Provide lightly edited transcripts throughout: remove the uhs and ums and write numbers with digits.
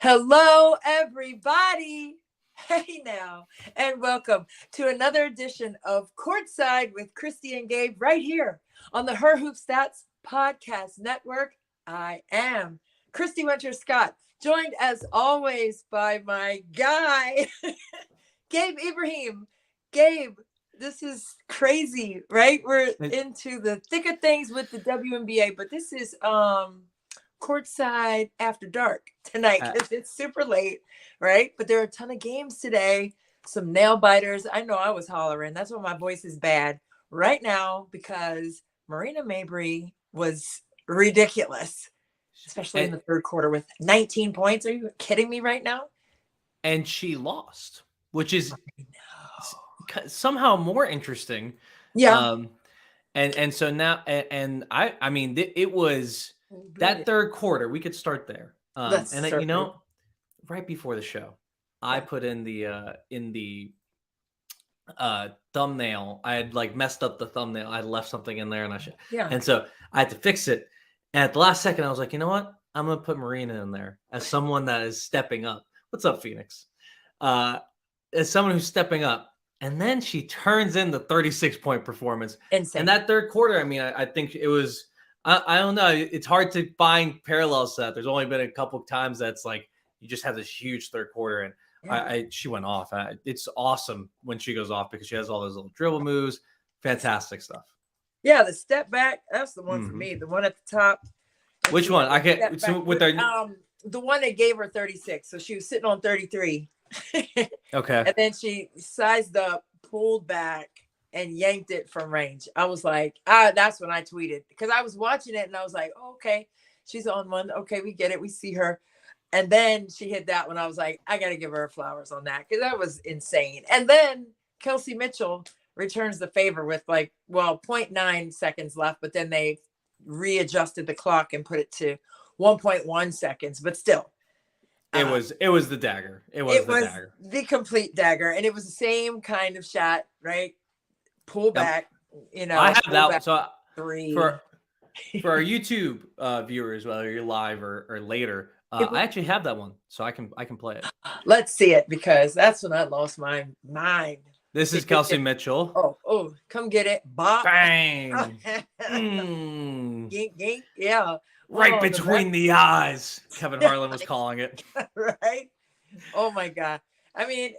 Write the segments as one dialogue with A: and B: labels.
A: Hello, everybody. Hey now, and welcome to another edition of Courtside with Christy and Gabe right here on the Her Hoop Stats Podcast Network. I am Christy Winter-Scott, joined as always by my guy, Gabe Ibrahim. Gabe, this is crazy, right? We're into the thick of things with the WNBA, but this is Courtside after dark tonight because it's super late, right? But there are a ton of games today, some nail biters. I know I was hollering. That's why my voice is bad right now because Marina Mabrey was ridiculous, especially in the third quarter with 19 points. Are you kidding me right now?
B: And she lost, which is somehow more interesting.
A: Yeah.
B: And so now, and I mean, it was that third quarter. We could start there. And then, right before the show, I put in the thumbnail. I had messed up the thumbnail. I had left something in there, and so I had to fix it. And at the last second, I was like, you know what? I'm gonna put Marina in there as someone that is stepping up. What's up, Phoenix? As someone who's stepping up. And then she turns in the 36-point performance.
A: Insane.
B: And that third quarter, I mean, I think it was, I don't know. It's hard to find parallels to that. There's only been a couple of times that's like, you just have this huge third quarter. And she went off. It's awesome when she goes off because she has all those little dribble moves. Fantastic stuff.
A: Yeah, the step back, that's the one for me. The one at the top.
B: Which one? I can't. So with
A: the one that gave her 36. So she was sitting on 33.
B: Okay.
A: And then she sized up, pulled back, and yanked it from range. I was like, that's when I tweeted because I was watching it and I was like, oh, okay, she's on one. Okay, we get it. We see her. And then she hit that one. I was like, I got to give her flowers on that because that was insane. And then Kelsey Mitchell returns the favor with 0.9 seconds left, but then they readjusted the clock and put it to 1.1 seconds, but still.
B: It was the dagger. It was dagger.
A: The complete dagger. And it was the same kind of shot, right? Pull back,
B: I have that. So
A: three.
B: For our YouTube viewers, whether you're live or later, I actually have that one. So I can play it.
A: Let's see it because that's when I lost my mind.
B: This is Kelsey Mitchell.
A: Oh, come get it. Bop.
B: Bang.
A: Gink, gink. Yeah.
B: Right between the eyes, Kevin Harlan was calling it.
A: Right? Oh my God. I mean,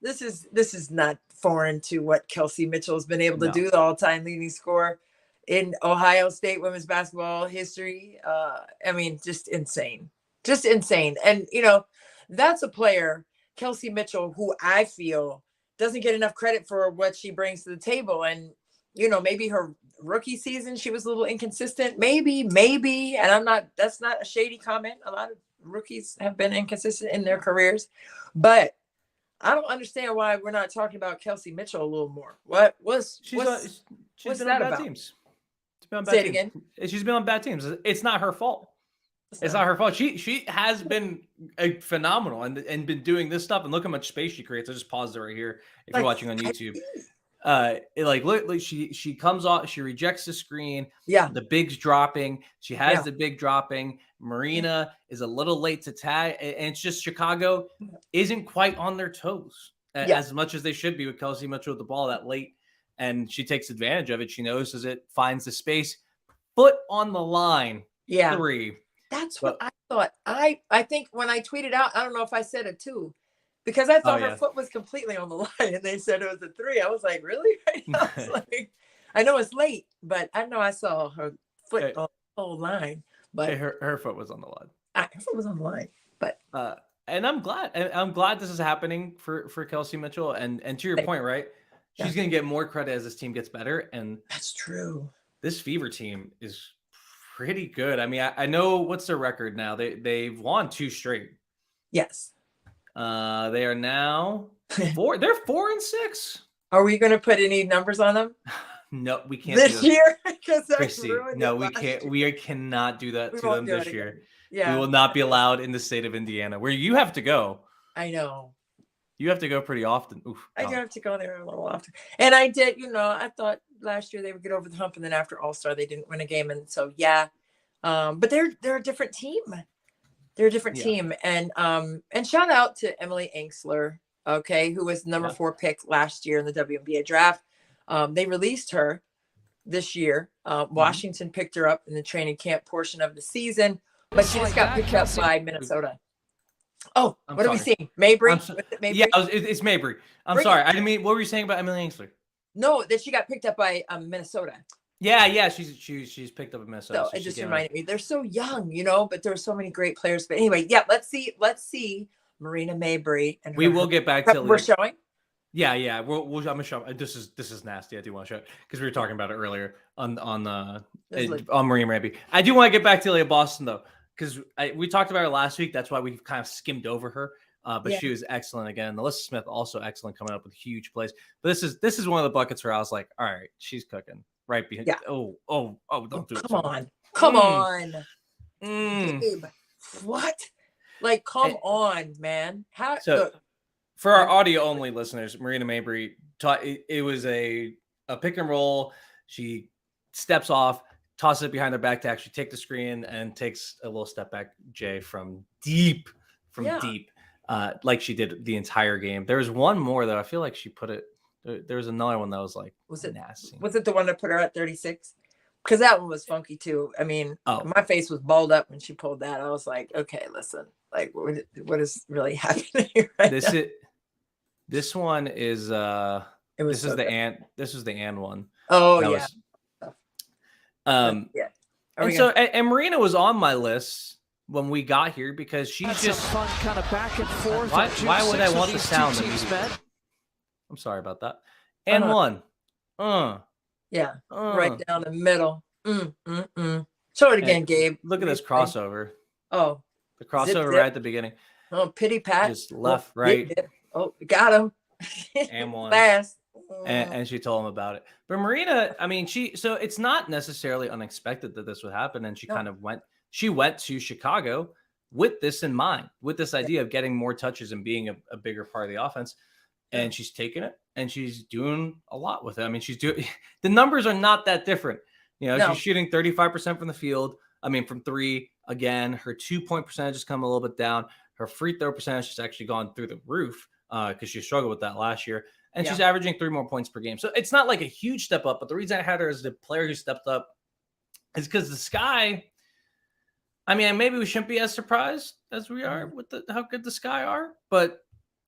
A: this is not foreign to what Kelsey Mitchell has been able to do, the all-time leading scorer in Ohio State women's basketball history. I mean, just insane. Just insane. And that's a player, Kelsey Mitchell, who I feel doesn't get enough credit for what she brings to the table. And maybe her rookie season, she was a little inconsistent. Maybe. And that's not a shady comment. A lot of rookies have been inconsistent in their careers, but I don't understand why we're not talking about Kelsey Mitchell a little more. She's been on bad teams. Say it again.
B: She's been on bad teams. It's not her fault. It's not her fault. She has been phenomenal and been doing this stuff. And look how much space she creates. I just paused it right here if you're watching on YouTube. She comes off, she rejects the screen.
A: Yeah.
B: The big's dropping. She has the big dropping. Marina is a little late to tag. And it's just Chicago isn't quite on their toes as much as they should be with Kelsey Mitchell with the ball that late. And she takes advantage of it. She notices it, finds the space, foot on the line.
A: Yeah.
B: 3.
A: That's what I thought. I think when I tweeted out, I don't know if I said it too. Because I thought her foot was completely on the line and they said it was a 3. I was like, really? I was like, I know it's late, but I know I saw her foot on the whole line. But
B: her foot was on the line.
A: Her foot was on the line. But
B: and I'm glad this is happening for Kelsey Mitchell. And to your point, right? She's gonna get more credit as this team gets better. And
A: that's true.
B: This Fever team is pretty good. I mean, I know what's their record now. They've won 2 straight.
A: Yes.
B: They are now 4. They're 4-6.
A: Are we going to put any numbers on them?
B: No, we can't.
A: This year?
B: Christy, no, we can't. We cannot do that to them this year.
A: Yeah.
B: We will not be allowed in the state of Indiana, where you have to go.
A: I know.
B: You have to go pretty often. Oof,
A: I do have to go there a little often. And I did, I thought last year they would get over the hump, and then after All-Star, they didn't win a game. And so, but they're a different team. They're a different team. And shout out to Emily Enksler, okay, who was number 4 pick last year in the WNBA draft. They released her this year. Washington picked her up in the training camp portion of the season, but she just got picked up by Minnesota. Oh, what are we seeing? Mabry?
B: Yeah, it's Mabry. I'm sorry. I didn't mean, what were you saying about Emily Enksler?
A: No, that she got picked up by Minnesota.
B: Yeah, she's picked up in Minnesota.
A: So it just reminded me. They're so young, but there are so many great players. But anyway, yeah, let's see Marina Mabry. And
B: we will get back to
A: we're showing.
B: Yeah. I'm gonna show. This is nasty. I do want to show it because we were talking about it earlier on Marina Mabry. I do want to get back to Leah Boston though, because we talked about her last week. That's why we kind of skimmed over her. But she was excellent again. Alyssa Smith also excellent, coming up with huge plays. But this is one of the buckets where I was like, all right, she's cooking right behind. Yeah. Oh, don't do it.
A: Come on. Gabe, what? Like, come on, man. How?
B: So, for our audio only listeners, Marina Mabry it was a pick and roll. She steps off, tosses it behind her back to actually take the screen, and takes a little step back J from deep. Like she did the entire game. There was one more though. I feel like she put it. There was another one that was like,
A: was it
B: nasty?
A: Was it the one that put her at 36? Because that one was funky too. I mean, my face was balled up when she pulled that. I was like, okay, listen, like what is really happening right now?
B: This one is this is the Ann one.
A: Oh yeah.
B: Yeah. And Marina was on my list when we got here because she's just
C: fun kind of back and forth.
B: Why would I want the sound? I'm sorry about that. And one.
A: Yeah. Right down the middle. Show it again, Gabe.
B: Look at this crossover.
A: Oh.
B: The crossover right at the beginning.
A: Oh, pity pat.
B: Just left, right.
A: Oh, got him.
B: And one.
A: Fast.
B: And she told him about it. But Marina, I mean, so it's not necessarily unexpected that this would happen. And she went to Chicago with this in mind, with this idea of getting more touches and being a bigger part of the offense. And she's taking it and she's doing a lot with it. I mean, the numbers are not that different. She's shooting 35% from the field. I mean, from 3 again, her 2-point percentage has come a little bit down. Her free throw percentage has actually gone through the roof because she struggled with that last year. And she's averaging 3 more points per game. So it's not like a huge step up, but the reason I had her as the player who stepped up is because the Sky, I mean, maybe we shouldn't be as surprised as we are with how good the Sky are, but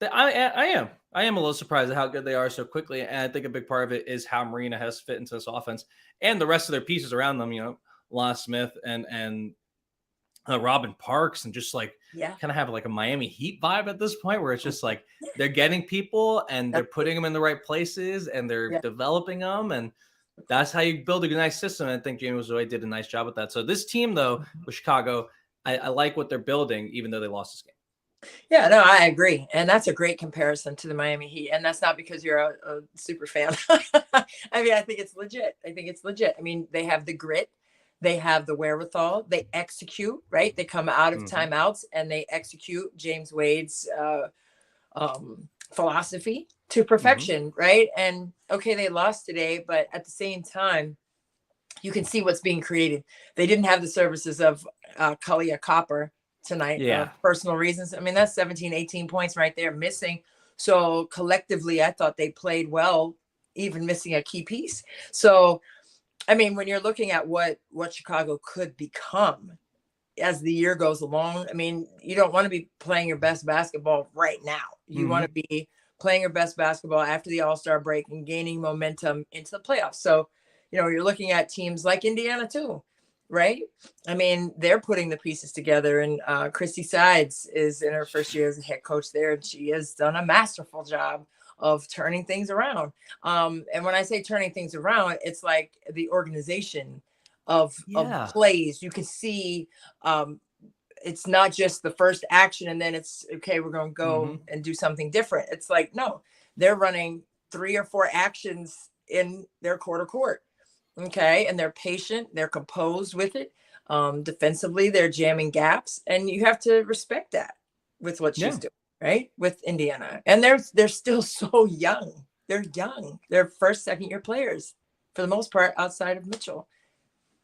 B: I am a little surprised at how good they are so quickly. And I think a big part of it is how Marina has fit into this offense and the rest of their pieces around them, Lana Smith and Robin Parks, and just like kind of have like a Miami Heat vibe at this point where it's just like they're getting people and they're putting them in the right places and they're developing them. And that's how you build a nice system. And I think Jamie Loyd did a nice job with that. So this team, though, with Chicago, I like what they're building, even though they lost this game.
A: Yeah, no, I agree. And that's a great comparison to the Miami Heat. And that's not because you're a super fan. I mean, I think it's legit. I mean, they have the grit. They have the wherewithal. They execute, right? They come out of timeouts and they execute James Wade's philosophy to perfection, right? And okay, they lost today, but at the same time, you can see what's being created. They didn't have the services of Kalia Copper tonight for personal reasons. I mean, that's 17, 18 points right there missing. So collectively, I thought they played well, even missing a key piece. So, I mean, when you're looking at what Chicago could become as the year goes along, I mean, you don't want to be playing your best basketball right now. You want to be playing your best basketball after the All-Star break and gaining momentum into the playoffs. So, you're looking at teams like Indiana too, right? I mean, they're putting the pieces together, and Christy Sides is in her first year as a head coach there, and she has done a masterful job of turning things around. And when I say turning things around, it's like the organization of plays. You can see it's not just the first action and then it's okay, we're going to go and do something different. It's like, no, they're running 3 or 4 actions in their quarter court. Okay. And they're patient, they're composed with it. Defensively, they're jamming gaps, and you have to respect that with what she's doing. Right, with Indiana, and they're still so young. They're young. They're first, second year players for the most part, outside of Mitchell.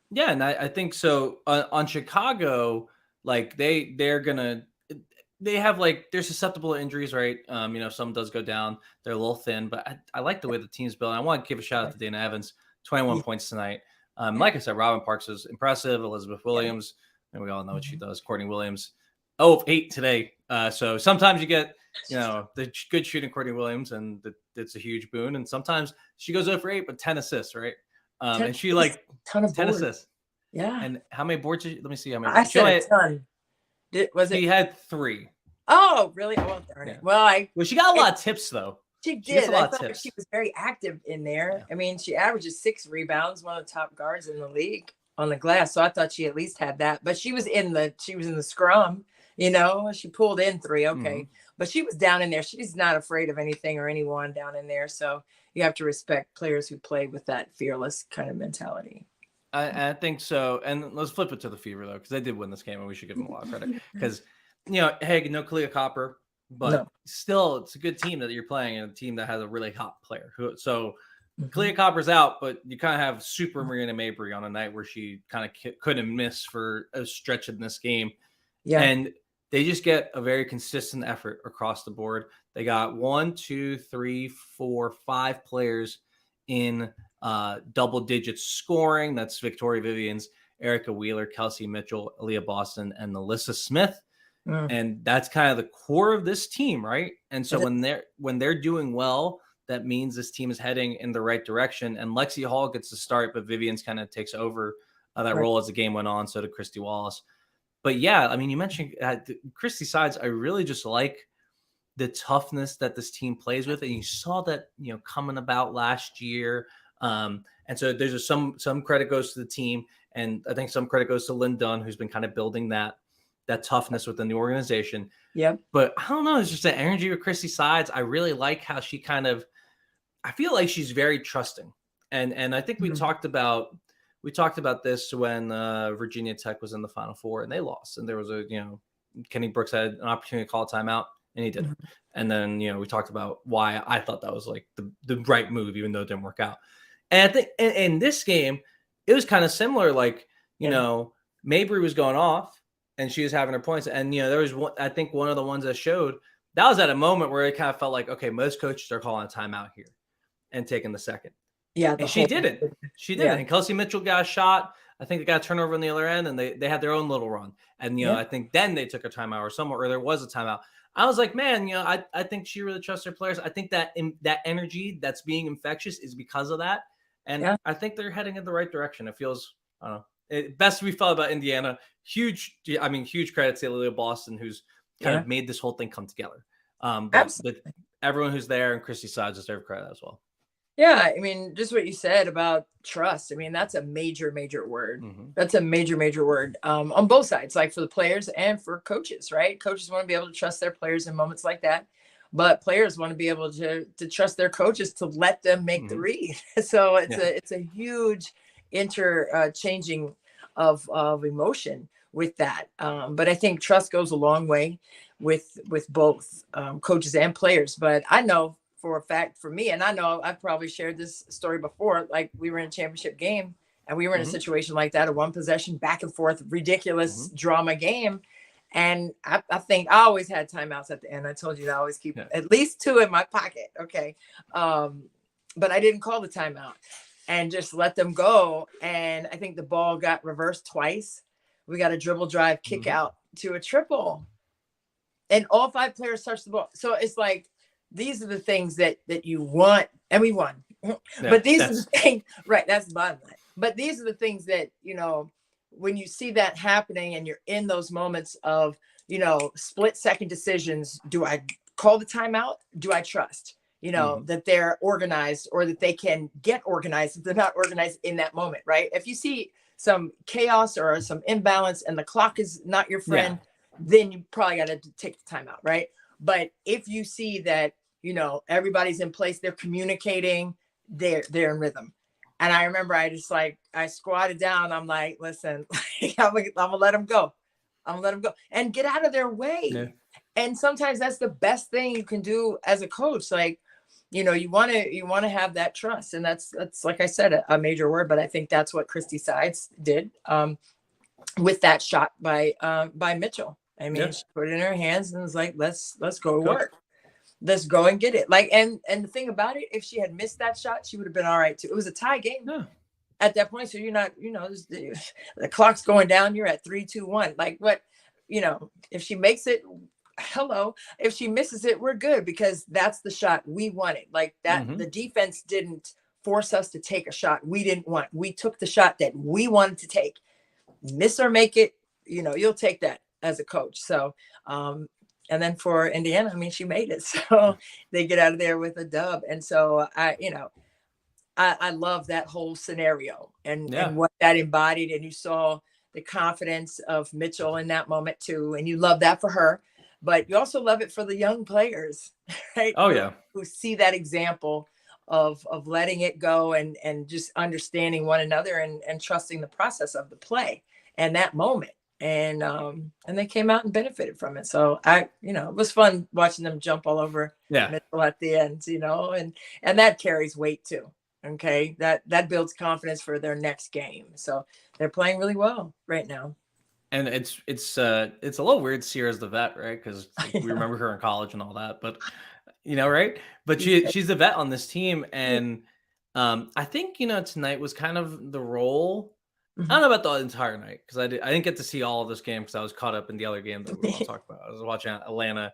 B: Yeah, and I think so on Chicago. Like they're susceptible to injuries, right? Some does go down. They're a little thin, but I like the way the team's built. I want to give a shout out to Dana Evans, 21 points tonight. Like I said, Robin Parks is impressive. Elizabeth Williams, and we all know what she does. Courtney Williams, 8 today. So sometimes you get, the good shooting Courtney Williams, and it's a huge boon. And sometimes she goes 0 for 8, but 10 assists, right? And she
A: ton of
B: 10
A: boards.
B: assists.
A: Yeah.
B: And how many boards? Let me see how many.
A: I said a ton.
B: She had 3.
A: Oh, really? Oh, darn it. Well,
B: she got a lot of tips though.
A: She did. I thought she was very active in there. Yeah. I mean, she averages 6 rebounds, one of the top guards in the league on the glass. So I thought she at least had that. But she was in the scrum. She pulled in 3. Okay, but she was down in there. She's not afraid of anything or anyone down in there. So you have to respect players who play with that fearless kind of mentality.
B: I think so. And let's flip it to the Fever though, because they did win this game, and we should give them a lot of credit. Because no Kalia Copper. But still, it's a good team that you're playing, and a team that has a really hot player. So Kalia Copper's out, but you kind of have Super Marina Mabry on a night where she kind of couldn't miss for a stretch in this game. Yeah. And they just get a very consistent effort across the board. They got 1, 2, 3, 4, 5 players in double digits scoring. That's Victoria Vivians, Erica Wheeler, Kelsey Mitchell, Aaliyah Boston, and Alyssa Smith. And that's kind of the core of this team, right? And so when they're doing well, that means this team is heading in the right direction. And Lexi Hall gets to start, but Vivian's kind of takes over that role as the game went on. So did Christy Wallace. But yeah, I mean, you mentioned Christy Sides. I really just like the toughness that this team plays with, and you saw that coming about last year. And so there's some credit goes to the team, and I think some credit goes to Lynn Dunn, who's been kind of building that toughness within the organization. Yeah. But I don't know. It's just the energy with Christy Sides. I really like how she I feel like she's very trusting. And I think we talked about this when Virginia Tech was in the Final Four and they lost. And there was Kenny Brooks had an opportunity to call a timeout and he didn't. And then, we talked about why I thought that was like the right move, even though it didn't work out. And I think in this game, it was kind of similar. Like, Mabry was going off, and she was having her points. And, there was one, I think one of the ones that showed, that was at a moment where it kind of felt like, okay, most coaches are calling a timeout here and taking the second. Yeah. And she did it. She did it. And Kelsey Mitchell got a shot. I think they got a turnover on the other end, and they had their own little run. And, I think then they took a timeout or somewhere, or there was a timeout. I was like, man, I think she really trusts her players. I think that that energy that's being infectious is because of that. And I think they're heading in the right direction. It feels, I don't know. Best we felt about Indiana. Huge credit to Aaliyah Boston, who's kind of made this whole thing come together. But everyone who's there and Christy Sides deserve credit as well.
A: Yeah, I mean, just what you said about trust. I mean, that's a major, major word. That's a major, major word on both sides, like for the players and for coaches, right? Coaches want to be able to trust their players in moments like that, but players want to be able to trust their coaches to let them make the read. So it's a huge interchanging of emotion with that. But I think trust goes a long way with both coaches and players. But I know for a fact for me, and I know I've probably shared this story before, like we were in a championship game and we were in a situation like that, a 1 possession back and forth, ridiculous drama game. And I think I always had timeouts at the end. I told you that I always keep at least 2 in my pocket. Okay. But I didn't call the timeout and just let them go. And I think the ball got reversed twice. We got a dribble drive kick out to a triple. And all 5 players touched the ball. So it's like, these are the things that you want. And we won. But these are the things, right? That's the bottom line. But these are the things that, when you see that happening and you're in those moments of, split second decisions, do I call the timeout? Do I trust? That they're organized or that they can get organized if they're not organized in that moment, right? If you see some chaos or some imbalance and the clock is not your friend, then you probably got to take the timeout, right? But if you see that, everybody's in place, they're communicating, they're in rhythm. And I remember I squatted down. I'm like, listen, I'm gonna let them go. I'm gonna let them go and get out of their way. Yeah. And sometimes that's the best thing you can do as a coach. Like, you want to have that trust. And that's like I said, a major word, but I think that's what Christy Sides did. with that shot by Mitchell. I mean,
B: Yeah.
A: she put it in her hands and was like, let's go to work. Let's go and get it. Like, and the thing about it, if she had missed that shot, she would have been all right too. It was a tie game at that point. So you're not, the clock's going down. You're at 3-2-1. Like what, if she makes it, hello. If she misses it, we're good because that's the shot we wanted. Like that, the defense didn't force us to take a shot we didn't want. We took the shot that we wanted to take. Miss or make it, you'll take that as a coach. So, and then for Indiana, I mean, she made it. So they get out of there with a dub. And so I love that whole scenario and what that embodied. And you saw the confidence of Mitchell in that moment too. And you love that for her, but you also love it for the young players, right?
B: Oh yeah.
A: Who see that example of letting it go and just understanding one another and trusting the process of the play and that moment. And they came out and benefited from it. So it was fun watching them jump all over Mitchell at the end, and that carries weight too. Okay. That builds confidence for their next game. So they're playing really well right now.
B: And it's a little weird to see her as the vet, right? Because we remember her in college and all that, but right. But she's the vet on this team. And I think, tonight was kind of the role. I don't know about the entire night because I didn't get to see all of this game because I was caught up in the other game that we want to talk about. I was watching Atlanta,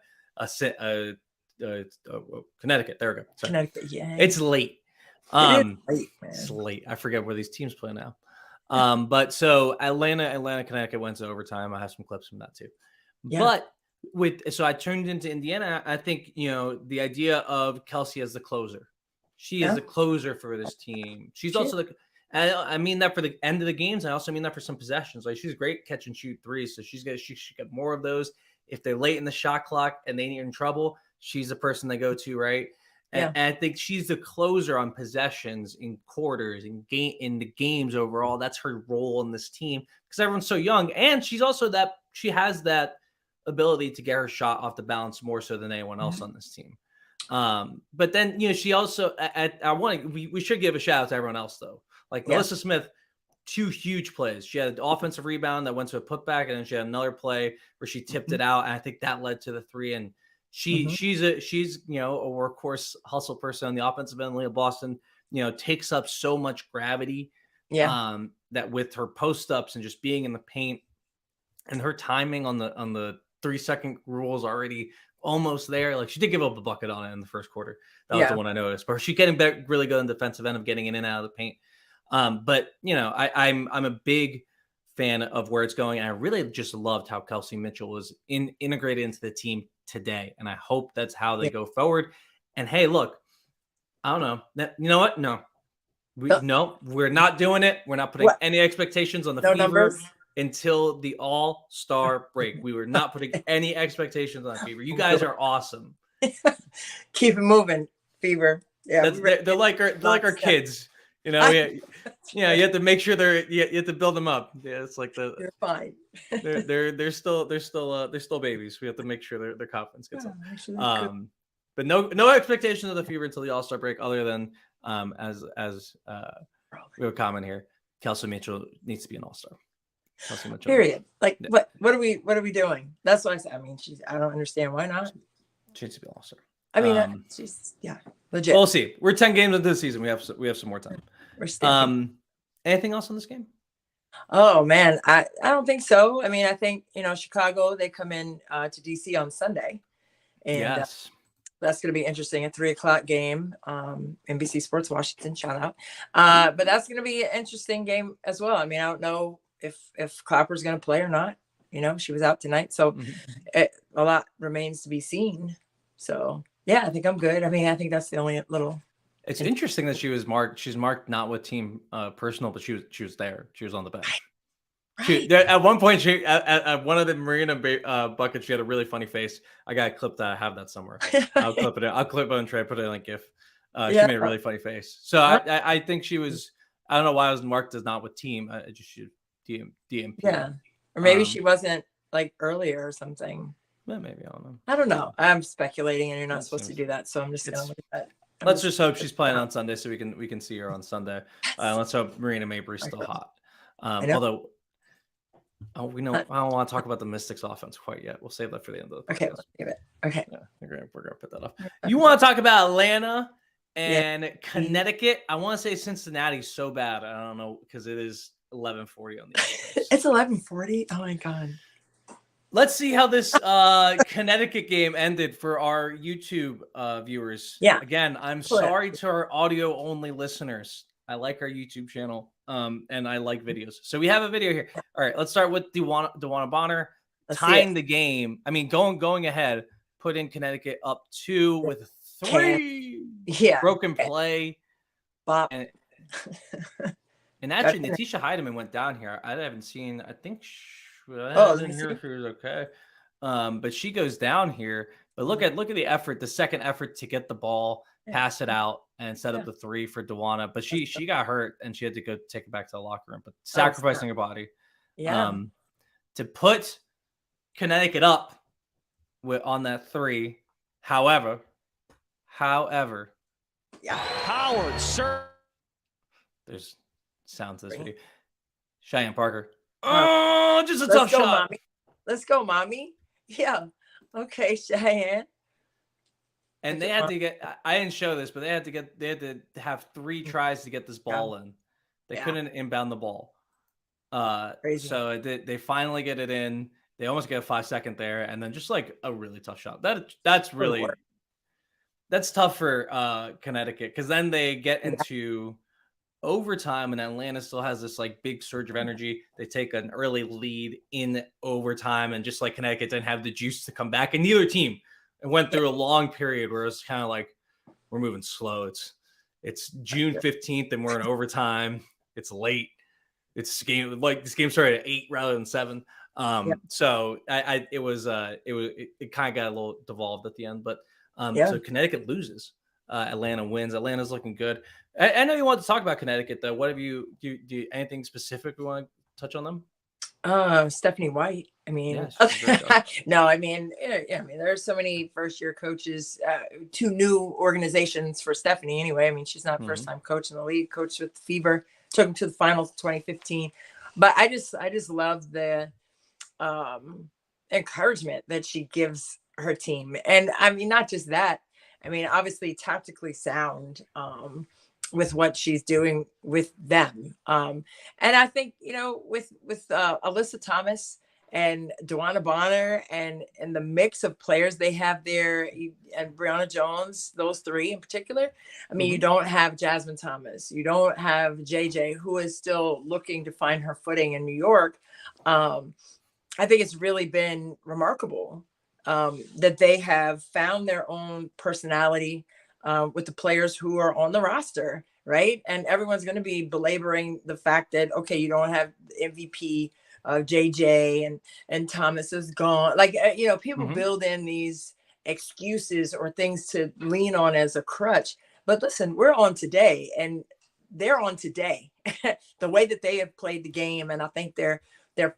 B: Connecticut. There we go. Sorry.
A: Connecticut, yeah.
B: It's late.
A: It's
B: late. I forget where these teams play now. But so Atlanta, Connecticut went to overtime. I have some clips from that too. Yeah. But so I turned into Indiana. I think the idea of Kelsey as the closer. She is the closer for this team. She's also I mean that for the end of the games. I also mean that for some possessions. Like she's great catch and shoot threes, so she should get more of those. If they're late in the shot clock and they need in trouble, she's the person they go to, right? And I think she's the closer on possessions, in quarters, in the games overall. That's her role in this team because everyone's so young, and she's also she has that ability to get her shot off the balance more so than anyone else on this team. But then she also we should give a shout out to everyone else though. Like Melissa Smith, 2 huge plays. She had an offensive rebound that went to a putback, and then she had another play where she tipped it out, and I think that led to the 3. And she's a workhorse hustle person on the offensive end. Leah Boston, takes up so much gravity. That with her post ups and just being in the paint, and her timing on the 3-second rule is already almost there. Like she did give up a bucket on it in the first quarter. That was the one I noticed. But she's getting back really good in defensive end of getting in and out of the paint. But I'm a big fan of where it's going, and I really just loved how Kelsey Mitchell was integrated into the team today, and I hope that's how they go forward. And hey, look, I don't know. You know what? No, we're not doing it. We're not putting any expectations on the Fever numbers until the All-Star break. We were not putting any expectations on Fever. You guys are awesome.
A: Keep it moving, Fever. Yeah,
B: they're like our kids. You have to make sure you have to build them up. Yeah, it's like
A: you're fine.
B: they're still babies. We have to make sure their confidence gets up. But no expectations of the Fever until the All-Star break, other than as we have a comment here, Kelsey Mitchell needs to be an All-Star. Kelsey Mitchell.
A: Period. Like what are we doing? That's what I said. I mean, I don't understand why not.
B: She needs to be an All-Star.
A: I mean, she's legit.
B: We'll see. We're 10 games into the season. We have some more time. Anything else on this game?
A: Oh man, I don't think so. I mean, I think Chicago, they come in to DC on Sunday, and that's going to be interesting. A 3:00 game. NBC Sports Washington, shout out. But that's going to be an interesting game as well. I mean, I don't know if Clapper's going to play or not. She was out tonight, so a lot remains to be seen. So yeah, I think I'm good. I mean, I think that's the only little.
B: It's interesting that she was marked. She's marked not with team personal, but she was there. She was on the bench. Right. At one point, at one of the Marina buckets, she had a really funny face. I got a clip that I have that somewhere. I'll clip it. I'll clip it and try to put it in a GIF. She made a really funny face. So I think she was. I don't know why I was marked as not with team. I just should DMP.
A: Yeah, or maybe she wasn't like earlier or something.
B: Well, maybe I don't know.
A: I don't know. I'm speculating, and you're not supposed to do that. So I'm just gonna look at that.
B: Let's just hope she's playing on Sunday so we can see her on Sunday. Let's hope Marina Mabry's still hot. Although Oh, we know. I don't want to talk about the Mystics offense quite yet. We'll save that for the end of the podcast.
A: Okay, let's give it. Okay.
B: Yeah, we're gonna put that up. You want to talk about Atlanta and Connecticut? I want to say Cincinnati's so bad. I don't know because it is 11:40 on the East Coast.
A: It's 11:40. Oh my God.
B: Let's see how this Connecticut game ended for our YouTube viewers.
A: Yeah.
B: Again, I'm sorry to our audio only listeners. I like our YouTube channel, and I like videos. So we have a video here. All right, let's start with DeWanna Bonner tying the game. I mean, going ahead, put in Connecticut up 2 with a 3.
A: Yeah.
B: Broken play.
A: Bop.
B: And actually, Natisha Heidemann went down here. I haven't seen. I think. I didn't hear if she was okay. But she goes down here. But look at the effort, the second effort to get the ball, pass it out, and set up the 3 for DeWanna. But she got hurt and she had to go take it back to the locker room. But sacrificing her body.
A: Yeah.
B: To put Connecticut up on that 3. However.
A: Yeah.
C: Howard, sir.
B: There's sound to this video. Cheyenne Parker. Oh, just a tough shot.
A: Mommy. Let's go, mommy. Yeah. Okay, Cheyenne.
B: And they had to get. I didn't show this, but they had to have 3 tries to get this ball in. They couldn't inbound the ball.
A: Crazy.
B: So they finally get it in. They almost get a 5-second there, and then just like a really tough shot. That's really tough for Connecticut because then they get into overtime, and Atlanta still has this like big surge of energy. They take an early lead in overtime, and just like Connecticut didn't have the juice to come back, and neither team. It went through a long period where it's kind of like we're moving slow. It's June 15th, and we're in overtime. It's late. It's game this game started at 8 rather than 7. So it kind of got a little devolved at the end, but so Connecticut loses. Atlanta wins. Atlanta's looking good. I know you want to talk about Connecticut though. What have you do anything specific we want to touch on them?
A: Stephanie White. I mean, no, I mean, there's so many first-year coaches, 2 new organizations for Stephanie anyway. I mean, she's not first-time coach in the league, coached with Fever, took them to the finals in 2015. But I just love the encouragement that she gives her team. And I mean, not just that. I mean, obviously tactically sound with what she's doing with them. And I think, with Alyssa Thomas and DeWanna Bonner and the mix of players they have there, and Brianna Jones, those 3 in particular. I mean, you don't have Jasmine Thomas. You don't have JJ, who is still looking to find her footing in New York. I think it's really been remarkable that they have found their own personality with the players who are on the roster, right? And everyone's going to be belaboring the fact that, okay, you don't have MVP, JJ and Thomas is gone. Like, people build in these excuses or things to lean on as a crutch. But listen, we're on today and they're on today. The way that they have played the game, and I think their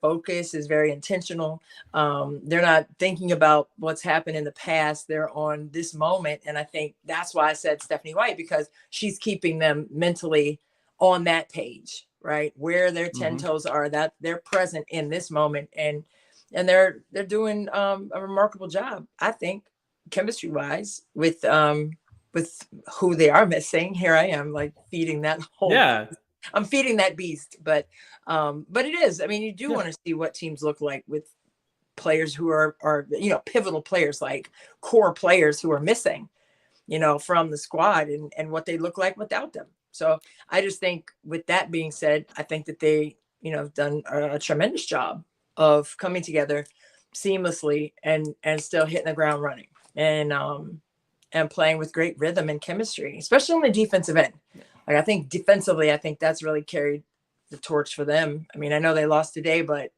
A: focus is very intentional. They're not thinking about what's happened in the past. They're on this moment. And I think that's why I said Stephanie White, because she's keeping them mentally on that page, right? Where their 10 toes are, that they're present in this moment. And they're doing a remarkable job, I think, chemistry wise with who they are missing. Here I am like feeding that whole I'm feeding that beast, but it is. I mean, you do want to see what teams look like with players who are pivotal players, like core players who are missing, from the squad and what they look like without them. So I just think, with that being said, I think that they, have done a tremendous job of coming together seamlessly and still hitting the ground running and playing with great rhythm and chemistry, especially on the defensive end. Like, I think defensively, that's really carried the torch for them. I mean, I know they lost today, but,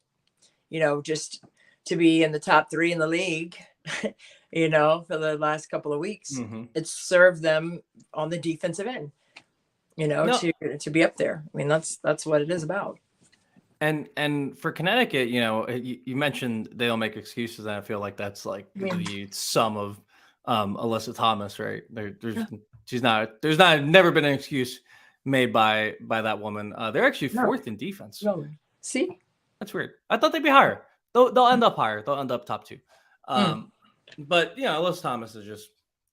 A: just to be in the top 3 in the league, for the last couple of weeks, it's served them on the defensive end, to be up there. I mean, that's what it is about.
B: And for Connecticut, you mentioned they don't make excuses, and I feel like that's like the sum of Alyssa Thomas, right? There's never been an excuse made by that woman. They're actually 4th in defense.
A: No. See?
B: That's weird. I thought they'd be higher. They'll end up higher. They'll end up top 2. But Alyssa Thomas is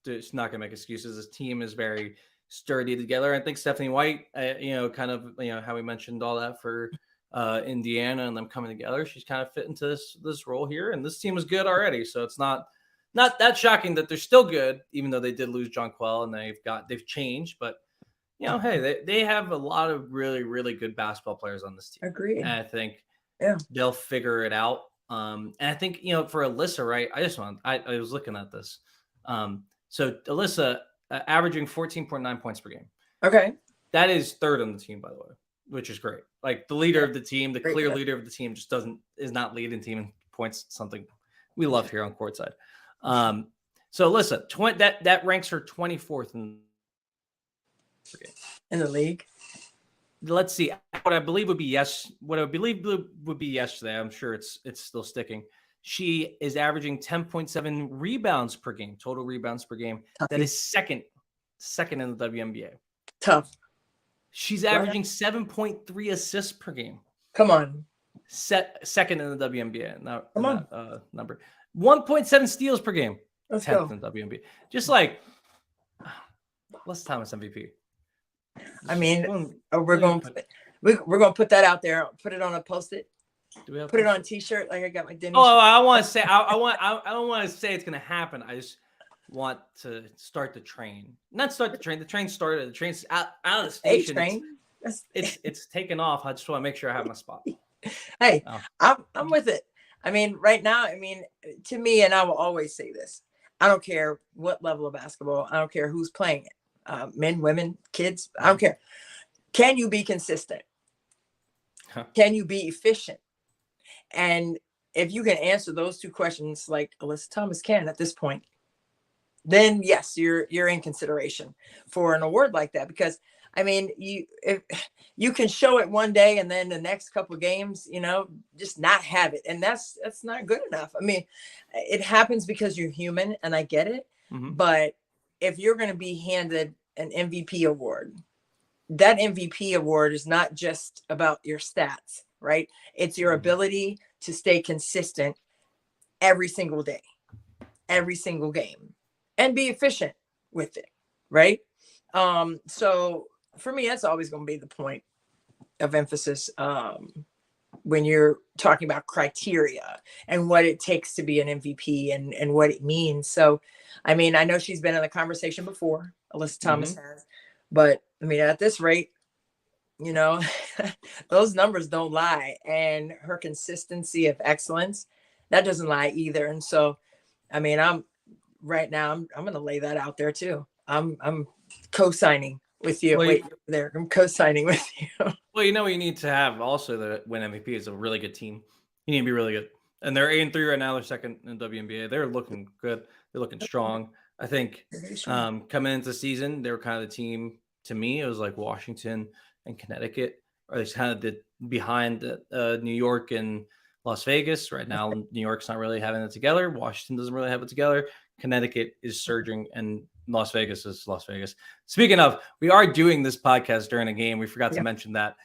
B: just not gonna make excuses. This team is very sturdy together. I think Stephanie White, kind of how we mentioned all that for Indiana and them coming together. She's kind of fit into this role here, and this team is good already. So it's not that shocking that they're still good, even though they did lose Jonquel and they've changed. But hey, they have a lot of really, really good basketball players on this team.
A: Agreed.
B: And I think they'll figure it out. And I think for Alyssa, right? I was looking at this. So Alyssa averaging 14.9 points per game.
A: Okay.
B: That is third on the team, by the way, which is great. Like the leader of the team, the clear leader of the team is not leading team in points. Something we love here on Courtside. So Alyssa, that ranks her 24th in
A: the league.
B: Let's see. What I believe would be yesterday. I'm sure it's still sticking. She is averaging 10.7 rebounds per game, total rebounds per game. Tough. That is second in the WNBA.
A: Tough.
B: She's averaging 7.3 assists per game.
A: Come on.
B: Second in the WNBA. Number 1.7 steals per game.
A: Let's
B: 10th
A: go.
B: in the WNBA. Just like Alyssa Thomas MVP.
A: I mean, we're going to put that out there. Put it on a post-it. Put it on a t-shirt like I got my Denny.
B: Oh, I want to say I don't want to say it's going to happen. I just want to start the train. Not start the train. The train started. The train's out of the station.
A: Train.
B: It's taken off. I just want to make sure I have my spot.
A: Hey, I'm with it. I mean, right now, to me, and I will always say this, I don't care what level of basketball. I don't care who's playing it. Men, women, kids. I don't care. Can you be consistent? Can you be efficient? And if you can answer those two questions like Alyssa Thomas can at this point, then yes, you're in consideration for an award like that. Because you can show it one day and then the next couple of games, just not have it, and that's not good enough. It happens because you're human, and I get it. Mm-hmm. But if you're going to be handed an MVP award, that MVP award is not just about your stats, right? It's your ability to stay consistent every single day, every single game, and be efficient with it, right? So for me, that's always going to be the point of emphasis when you're talking about criteria and what it takes to be an MVP and what it means. So, I know she's been in the conversation before, Alyssa Thomas has, but at this rate, those numbers don't lie, and her consistency of excellence, that doesn't lie either. And so, I'm right now, I'm going to lay that out there too. I'm co-signing with you.
B: Well,
A: I'm co-signing with you.
B: Well, you need to have also the win MVP is a really good team. You need to be really good. And they're 8-3 right now. They're second in WNBA. They're looking good. They're looking strong. I think coming into the season, they were kind of the team, to me, it was like Washington and Connecticut, or they kind of behind New York and Las Vegas. Right now, New York's not really having it together. Washington doesn't really have it together. Connecticut is surging, and Las Vegas is Las Vegas. Speaking of, we are doing this podcast during a game. We forgot to mention that.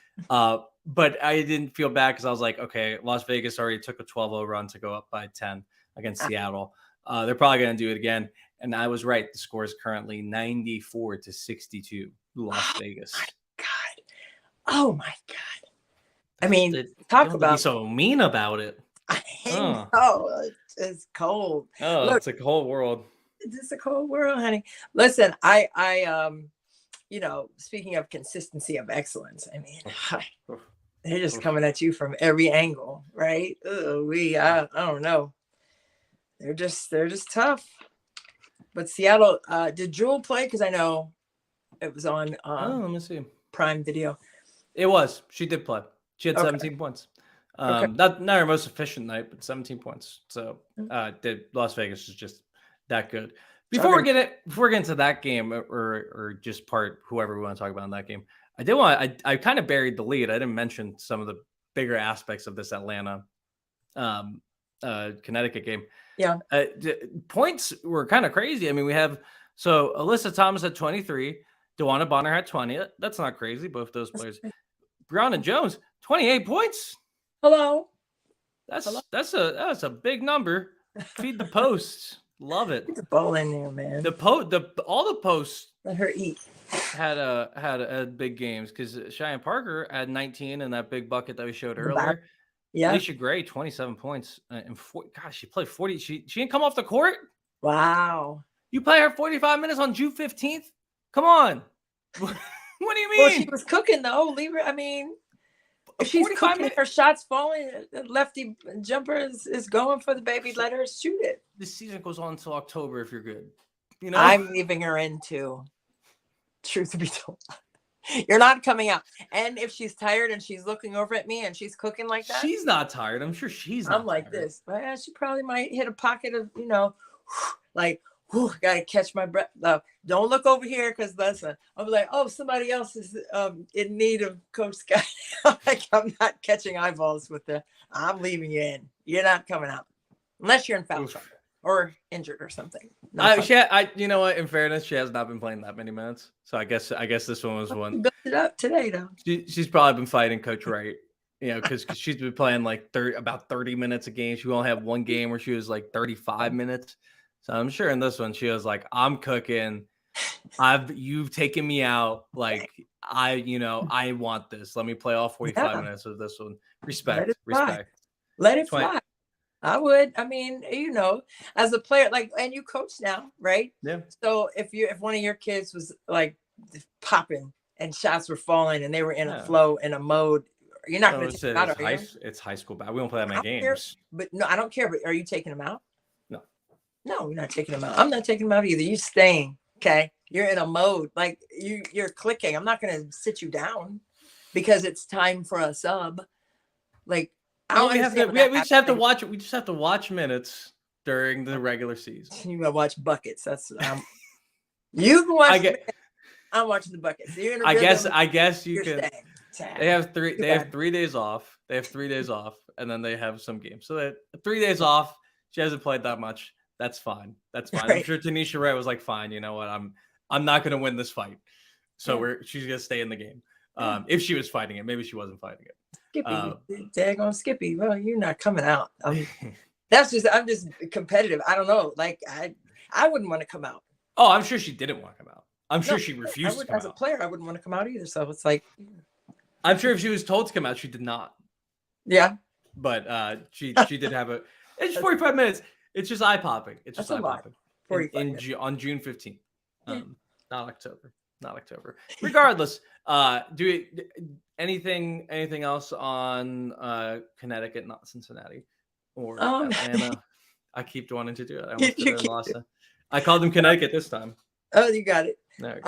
B: But I didn't feel bad because I was like, okay, Las Vegas already took a 12-0 run to go up by 10 against Seattle. They're probably going to do it again. And I was right. The score is currently 94-62, Las Vegas.
A: Oh, my God. Talk about.
B: Be so mean about it.
A: I know. It's cold.
B: Oh, look, it's a cold world.
A: It's a cold world, honey. Listen, I speaking of consistency of excellence, they're just coming at you from every angle, right? I don't know. They're just tough. But Seattle, did Jewell play? Because I know it was on
B: let me see.
A: Prime Video.
B: It was. She did play. She had 17 points. Not her most efficient night, but 17 points. So Las Vegas is just that good. Before we get into that game or just whoever we want to talk about in that game, I kind of buried the lead. I didn't mention some of the bigger aspects of this Atlanta Connecticut game.
A: Yeah.
B: Points were kind of crazy. We have Alyssa Thomas had 23, DeWanna Bonner had 20. That's not crazy. Both those players. Brown and Jones, 28 points.
A: Hello.
B: That's a big number. Feed the posts. Love it.
A: Get the ball in there, man.
B: All the posts.
A: Let her eat.
B: Had big games because Cheyenne Parker had 19 and that big bucket that we showed earlier.
A: Yeah.
B: Alicia Gray 27 points and she played 40. She didn't come off the court.
A: Wow.
B: You play her 45 minutes on June 15th. Come on. What do you mean?
A: Well, she was cooking though. Leave her. I mean, if she's cooking, her shots falling, the lefty jumper is going for the baby. Let her shoot it.
B: This season goes on until October if you're good.
A: I'm leaving her in too. Truth be told, you're not coming out. And if she's tired and she's looking over at me and she's cooking like that,
B: she's not tired. I'm sure she's not.
A: I'm like tired. This, but yeah, she probably might hit a pocket of like. Gotta catch my breath. Don't look over here because listen, I'm like, oh, somebody else is in need of Coach Scott. Like, I'm not catching eyeballs with the. I'm leaving you in. You're not coming out unless you're in foul trouble or injured or something.
B: You know what? In fairness, she has not been playing that many minutes, so I guess this one was one.
A: Built it up today though.
B: She's probably been fighting Coach Wright. Because she's been playing like about 30 minutes a game. She only had one game where she was like 35 minutes. So I'm sure in this one she was like, I'm cooking. You've taken me out. Like I want this. Let me play all 45 minutes of this one. Respect.
A: Let it fly. I would. I mean, as a player, and you coach now, right? Yeah. So if one of your kids was like popping and shots were falling and they were in a flow, in a mode, you're not going to take them out, are you?
B: It's high school ball. We don't play that many games.
A: But no, I don't care. But are you taking them out? No, you're not taking them out. I'm not taking them out either. You staying, okay? You're in a mode like you're clicking. I'm not going to sit you down because it's time for a sub. Like
B: we just have to watch it. We just have to watch minutes during the regular season.
A: You gotta watch buckets. That's you can watch. I'm watching the buckets. So you're in a
B: I guess you can. They have 3 days off. They have 3 days off, and then they have some games. So they 3 days off. She hasn't played that much. That's fine. Right. I'm sure Tanisha Wright was like, fine, you know what? I'm not gonna win this fight. So she's gonna stay in the game. If she was fighting it, maybe she wasn't fighting it.
A: Skippy, daggone Skippy. Well, you're not coming out. I'm just competitive. I don't know. Like I wouldn't want to come out.
B: Oh, I'm sure she didn't want to come out. I'm sure she refused to come out.
A: As a player, I wouldn't want to come out either. So it's like,
B: I'm sure if she was told to come out, she did not.
A: Yeah.
B: But she did have it's 45 minutes. It's just eye popping. It's just eye popping. On June 15th. Not October. Regardless, anything else on Connecticut, not Cincinnati or Atlanta? I keep wanting to do it. I called them Connecticut this time.
A: Oh, you got it. No,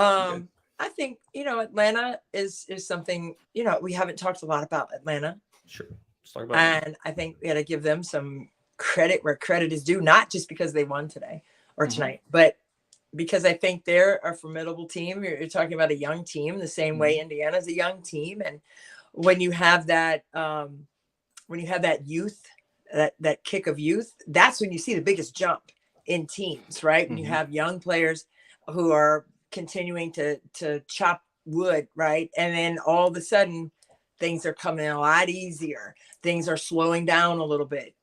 A: I think Atlanta is something we haven't talked a lot about Atlanta. Sure. Let's talk about it. I think we got to give them some credit where credit is due, not just because they won today or tonight, but because I think they're a formidable team. You're talking about a young team, the same way Indiana's a young team, and when you have that youth, that kick of youth, that's when you see the biggest jump in teams, right? When you have young players who are continuing to chop wood, right, and then all of a sudden things are coming a lot easier. Things are slowing down a little bit.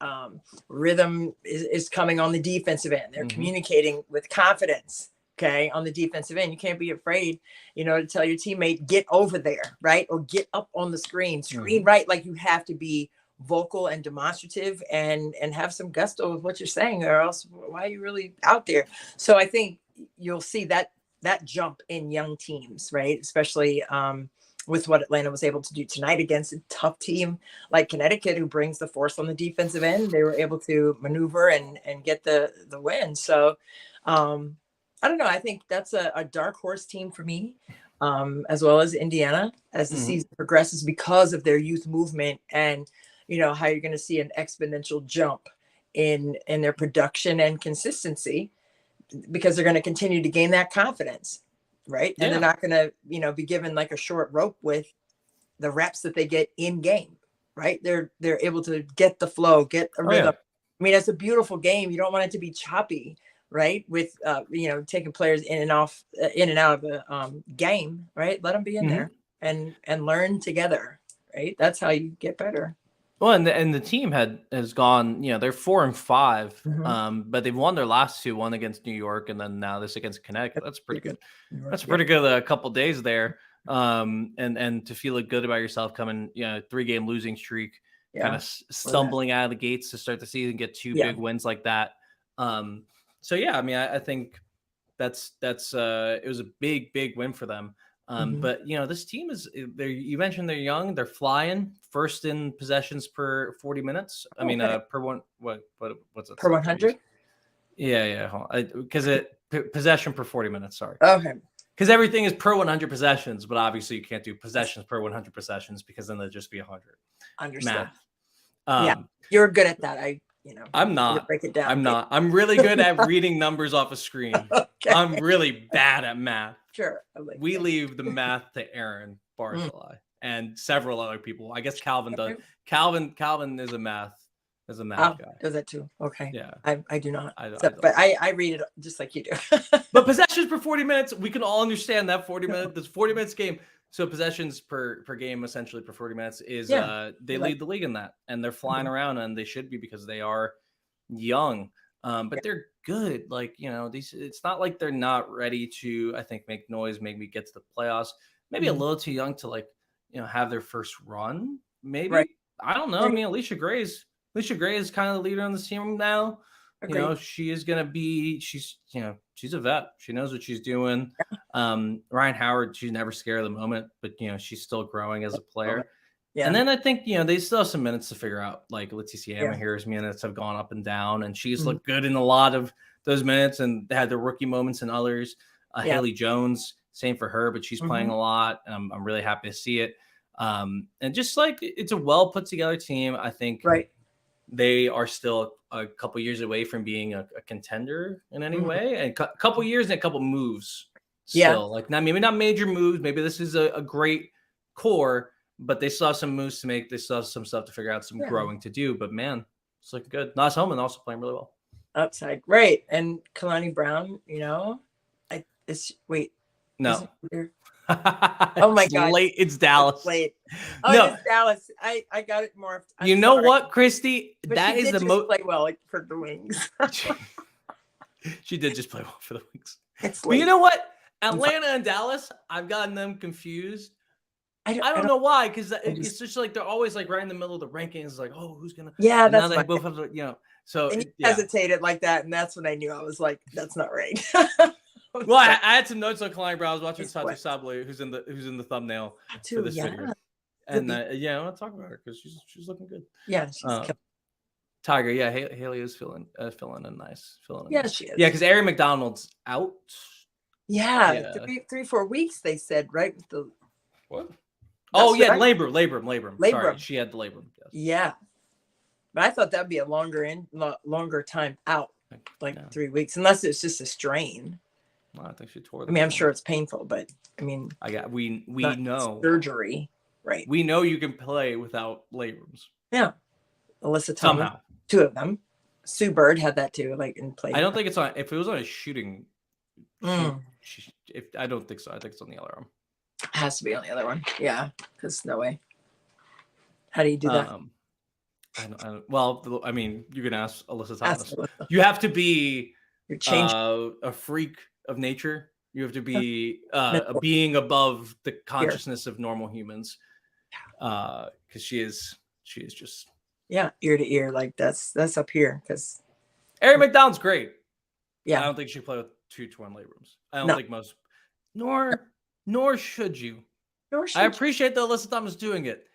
A: Rhythm is coming on the defensive end. They're communicating with confidence. Okay. On the defensive end, you can't be afraid, to tell your teammate, get over there, right? Or get up on the screen right. Like you have to be vocal and demonstrative and have some gusto with what you're saying, or else why are you really out there? So I think you'll see that jump in young teams, right? Especially, with what Atlanta was able to do tonight against a tough team like Connecticut, who brings the force on the defensive end. They were able to maneuver and get the win. So I don't know. I think that's a dark horse team for me, as well as Indiana as the season progresses, because of their youth movement and, how you're going to see an exponential jump in their production and consistency, because they're going to continue to gain that confidence. Right. And they're not going to, be given like a short rope with the reps that they get in game. Right. They're able to get the flow, get a rhythm. I mean, it's a beautiful game. You don't want it to be choppy. Right. With, taking players in and out of the game. Right. Let them be in there and learn together. Right. That's how you get better.
B: Well, and the team has gone, they're 4-5, but they've won their last two, one against New York and then now this against Connecticut. That's pretty good. That's pretty good a couple days there. And to feel good about yourself coming, 3-game losing streak, kind of stumbling out of the gates to start the season, get two big wins like that. So yeah, I mean, I think that's it was a big win for them. But this team you mentioned they're young, they're flying first in possessions per 40 minutes. I mean, per one, what's it?
A: Per 100?
B: Yeah. Because possession per 40 minutes. Sorry.
A: Okay.
B: Because everything is per 100 possessions, but obviously you can't do possessions per 100 possessions because then there'd just be 100.
A: Understood. Math. You're good at that.
B: I'm not.
A: Break it down.
B: I'm not. I'm really good at reading numbers off a screen. Okay. I'm really bad at math.
A: Sure.
B: We leave the math to Aaron Barzilai and several other people. I guess Calvin does. Calvin is a math guy.
A: Does that too? Okay.
B: Yeah.
A: I do not. But I read it just like you do.
B: But possessions per 40 minutes, we can all understand that 40 minutes. This 40 minutes game. So possessions per game, essentially per 40 minutes, is they lead the league in that, and they're flying around, and they should be because they are young, but they're good. Like it's not like they're not ready to, I think, make noise, maybe get to the playoffs. Maybe a little too young to have their first run. Maybe I don't know. I mean, Alicia Gray is kind of the leader on the team now. Agreed. She is going to be, she's a vet. She knows what she's doing. Ryan Howard, she's never scared of the moment, but, she's still growing as a player. Yeah. And then I think, they still have some minutes to figure out. Like Leticia Amahere's minutes have gone up and down, and she's looked good in a lot of those minutes, and they had their rookie moments in others. Haley Jones, same for her, but she's playing a lot, and I'm really happy to see it. And just it's a well put together team. I think they are still a couple years away from being a contender in any way, and a couple years and a couple moves still. Maybe not major moves. Maybe this is a great core, but they still have some moves to make. They still have some stuff to figure out, some growing to do. But man, it's looking good. Nice home and also playing really well.
A: Upside, great. And Kalani Brown,
B: no.
A: Oh my God!
B: Late. It's Dallas.
A: It's late. Oh, no. It's Dallas. I got it more.
B: You know what, Christy?
A: But
B: that is the most
A: play well for the Wings.
B: She did just play well for the Wings.
A: But
B: you know what? Atlanta and Dallas, I've gotten them confused. I don't know why, because it's just they're always right in the middle of the rankings. Like, oh, who's gonna?
A: Yeah,
B: and
A: that's
B: now they both have So
A: and you hesitated like that, and that's when I knew I was like, that's not right.
B: Well, I had some notes on Kalani Brown. I was watching Satou Sabally, who's in the thumbnail for this video, and I want to talk about her because she's looking good.
A: Yeah, she's
B: Tiger. Yeah, Haley is filling in nice.
A: She is.
B: Yeah, because Ari McDonald's out.
A: Yeah. 3-4 weeks they said, right? With the
B: what? Labrum. Sorry, she had the labrum. Yes.
A: Yeah, but I thought that'd be a longer time out, 3 weeks, unless it's just a strain.
B: Well, I think she tore.
A: I'm sure it's painful, but
B: we know
A: surgery, right?
B: We know you can play without labrums.
A: Yeah, Alyssa Thomas,
B: somehow
A: 2 of them. Sue Bird had that too, in play.
B: I don't think it's on. If it was on a shooting, I don't think so. I think it's on the other arm.
A: It has to be on the other one. Yeah, because no way. How do you do that?
B: Well, I mean, you can ask Alyssa Thomas. You have to be a freak of nature. You have to be a being above the consciousness of normal humans, because she is just
A: ear to ear, that's up here. Because
B: Ari McDonald's great.
A: Yeah,
B: I don't think she played with 2 torn labrums. I don't think most, nor should you. I appreciate that Alyssa Thomas doing it.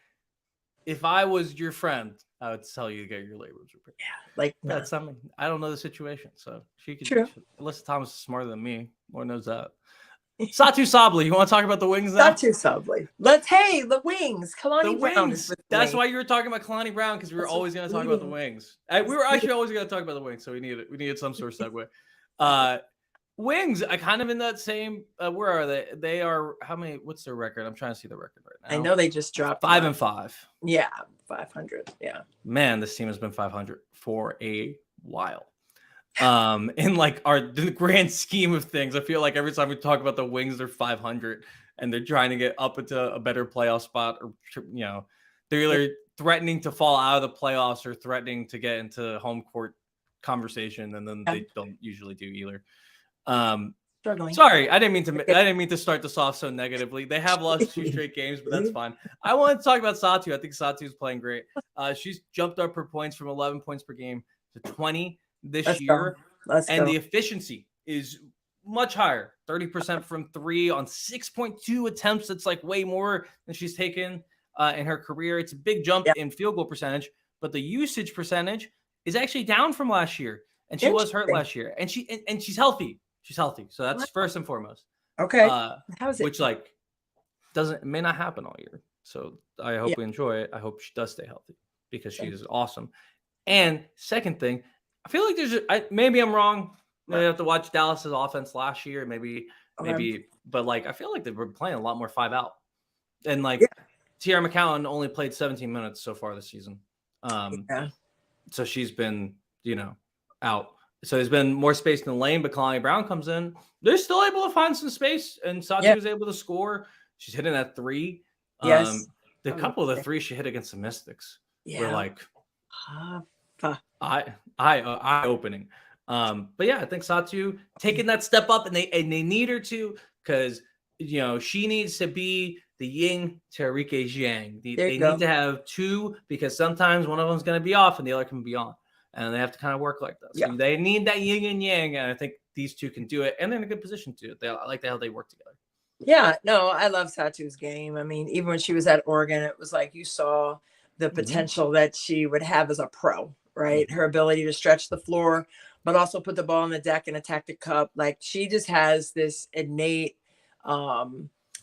B: If I was your friend, I would tell you to get your labrums repaired.
A: Yeah,
B: that's something. I don't know the situation, so she could.
A: True.
B: Alyssa Thomas is smarter than me. Lord knows that. Satou Sabally, you want to talk about the Wings now?
A: Satou Sabally. The Wings. Kalani Brown.
B: That's why you were talking about Kalani Brown, because we were always going to talk about the Wings. We were actually always going to talk about the Wings, so we needed some sort of segue. Wings, I kind of in that same. Where are they? They are how many? What's their record? I'm trying to see the record right now.
A: I know they just dropped
B: 5-5.
A: Yeah, 500. Yeah.
B: Man, this team has been 500 for a while. In the grand scheme of things, I feel like every time we talk about the Wings, they're 500 and they're trying to get up into a better playoff spot, or they're either threatening to fall out of the playoffs or threatening to get into home court conversation, and then they don't usually do either. Sorry, I didn't mean to start this off so negatively. They have lost 2 straight games, but that's fine. I want to talk about Satou. I think Satou's playing great. She's jumped up her points from 11 points per game to 20 this year, and the efficiency is much higher. 30% from 3 on 6.2 attempts. That's like way more than she's taken in her career. It's a big jump in field goal percentage, but the usage percentage is actually down from last year, and she was hurt last year, and she's healthy. She's healthy, so that's first and foremost.
A: Okay,
B: how is it? Which may not happen all year. So I hope we enjoy it. I hope she does stay healthy because she is awesome. And second thing, I feel like maybe I'm wrong. Maybe I have to watch Dallas's offense last year. Maybe, but I feel like they were playing a lot more 5-out, and Tiara McCowan only played 17 minutes so far this season. So she's been out. So there's been more space in the lane, but Kalani Brown comes in. They're still able to find some space, and Satou was able to score. She's hitting that 3.
A: Yes.
B: The couple of the 3 she hit against the Mystics were eye-opening. But yeah, I think Satou taking that step up, and they need her to, because she needs to be the yin to Enrique's yang. They need to have 2, because sometimes one of them's going to be off and the other can be on. And they have to kind of work like that. So they need that yin and yang, and I think these 2 can do it, and they're in a good position to do it. I like how they work together.
A: Yeah, no, I love Satou's game. I mean, even when she was at Oregon, it was like you saw the potential that she would have as a pro, right? Her ability to stretch the floor, but also put the ball on the deck and attack the cup. Like, she just has this innate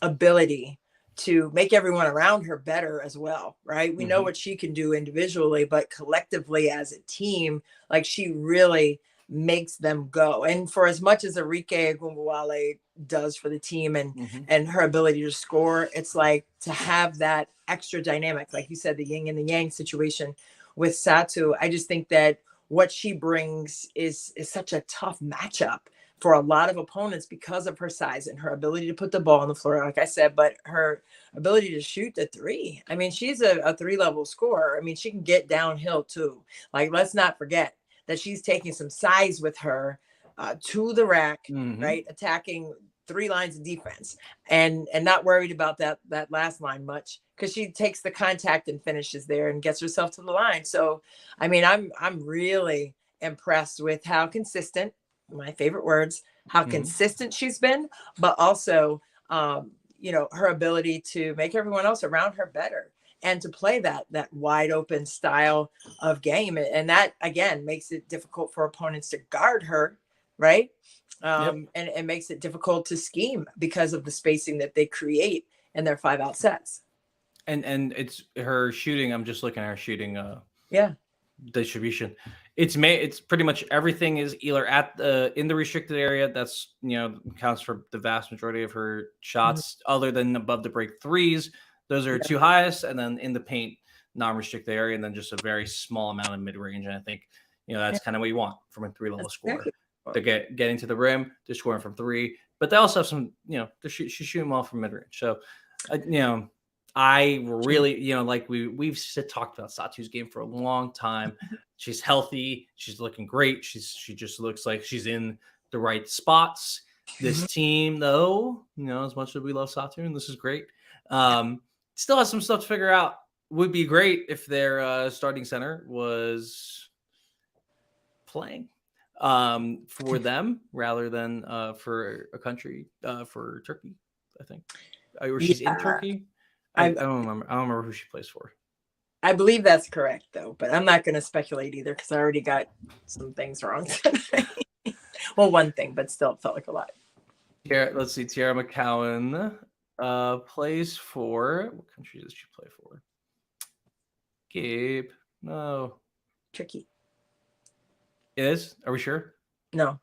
A: ability to make everyone around her better as well, right? We know what she can do individually, but collectively as a team, she really makes them go. And for as much as Enrique Ogwumike does for the team and her ability to score, it's like to have that extra dynamic, like you said, the yin and the yang situation with Satou. I just think that what she brings is such a tough matchup for a lot of opponents because of her size and her ability to put the ball on the floor, like I said, but her ability to shoot the 3. I mean, she's a 3-level scorer. I mean, she can get downhill too. Let's not forget that she's taking some size with her to the rack, right? Attacking 3 lines of defense and not worried about that last line much, because she takes the contact and finishes there and gets herself to the line. So, I mean, I'm really impressed with how consistent, my favorite words, how consistent she's been, but also, her ability to make everyone else around her better and to play that wide open style of game. And that, again, makes it difficult for opponents to guard her, right? And makes it difficult to scheme because of the spacing that they create in their 5-out sets.
B: And it's her shooting. I'm just looking at her shooting. Distribution. It's pretty much everything is either in the restricted area. That's counts for the vast majority of her shots, other than above the break 3s. Those are 2 highest, and then in the paint, non-restricted area, and then just a very small amount of mid-range. And I think that's kind of what you want from a 3-level scorer. They're getting to the rim, they're scoring from 3, but they also have some she's shooting well from mid-range. So I really, we've talked about Satou's game for a long time. She's healthy. She's looking great. She just looks like she's in the right spots. This team, though, as much as we love Satou, and this is great, still has some stuff to figure out. Would be great if their starting center was playing for them rather than for a country, for Turkey, I think. Or she's in Turkey. I don't remember who she plays for.
A: I believe that's correct, though, but I'm not going to speculate either because I already got some things wrong. Well, one thing, but still, it felt like a lot.
B: Here, let's see. Tiara McCowan plays for. What country does she play for? Gabe. No.
A: Tricky.
B: It is? Are we sure?
A: No.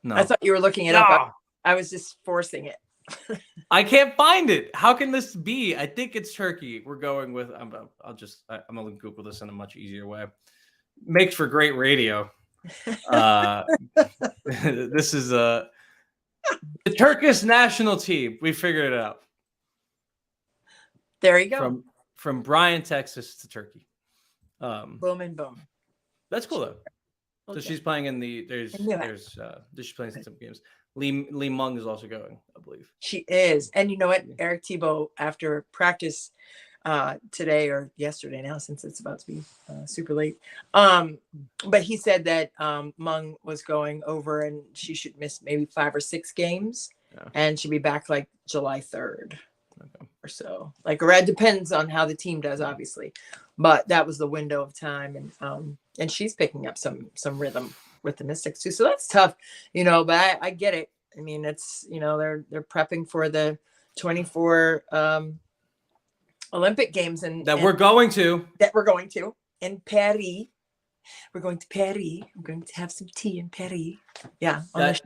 A: I thought you were looking it up. I was just forcing it.
B: I can't find it. How can this be? I think it's Turkey. We're going with. I'm gonna Google this in a much easier way. Makes for great radio. This is the Turkish national team. We figured it out.
A: There you go.
B: From Bryan, Texas to Turkey.
A: Boom and boom.
B: That's cool though. So she's playing in the she's playing in some games. Lee Mung is also going, I believe.
A: She is. And you know what? Eric Thibault, after practice today or yesterday now, since it's about to be super late. But he said that Mung was going over and she should miss maybe 5 or 6 games and she'll be back like July 3rd or so. Like, it depends on how the team does, obviously. But that was the window of time. And she's picking up some rhythm with the Mystics too. So that's tough, but I get it. I mean, it's, they're prepping for the 24 Olympic Games
B: we're going to
A: in Paris. We're going to Paris. I'm going to have some tea in Paris. Yeah. And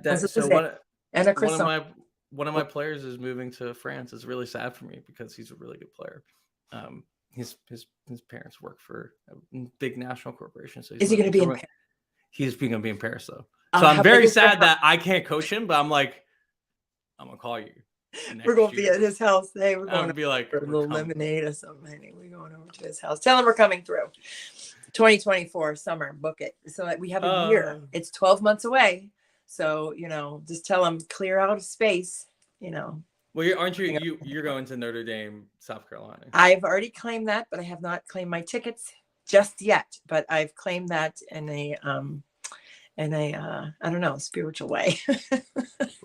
A: a croissant.
B: One of my players is moving to France. It's really sad for me because he's a really good player. His parents work for a big national corporation. So
A: is he going to be in Paris?
B: He's going to be in Paris though. So I'm very sad that I can't coach him, but I'm like, I'm going to call you.
A: We're going to be at his house. Hey, we're going to
B: be like
A: for a little lemonade or something. Honey. We're going over to his house. Tell him we're coming through. 2024 summer, book it. So that we have a year. It's 12 months away. So, just tell him clear out a space,
B: Well, aren't you're going to Notre Dame, South Carolina?
A: I've already claimed that, but I have not claimed my tickets just yet. But I've claimed that in a I don't know, spiritual way.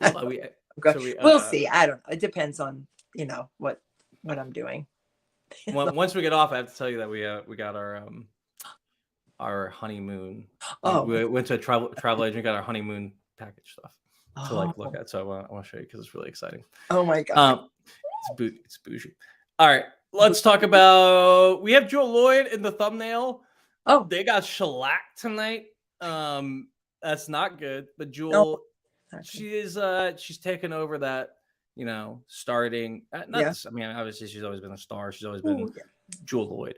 A: We'll see. I don't know. It depends on, what I'm doing.
B: Once we get off, I have to tell you that we got our honeymoon. We went to a travel agent, got our honeymoon package stuff to look at. So I want to show you because it's really exciting.
A: Oh my God.
B: It's bougie. All right. Let's talk about, we have Jewell Loyd in the thumbnail.
A: Oh,
B: they got shellacked tonight. That's not good, but Jewell, she's taken over that, starting. I mean, obviously she's always been a star. She's always been Jewell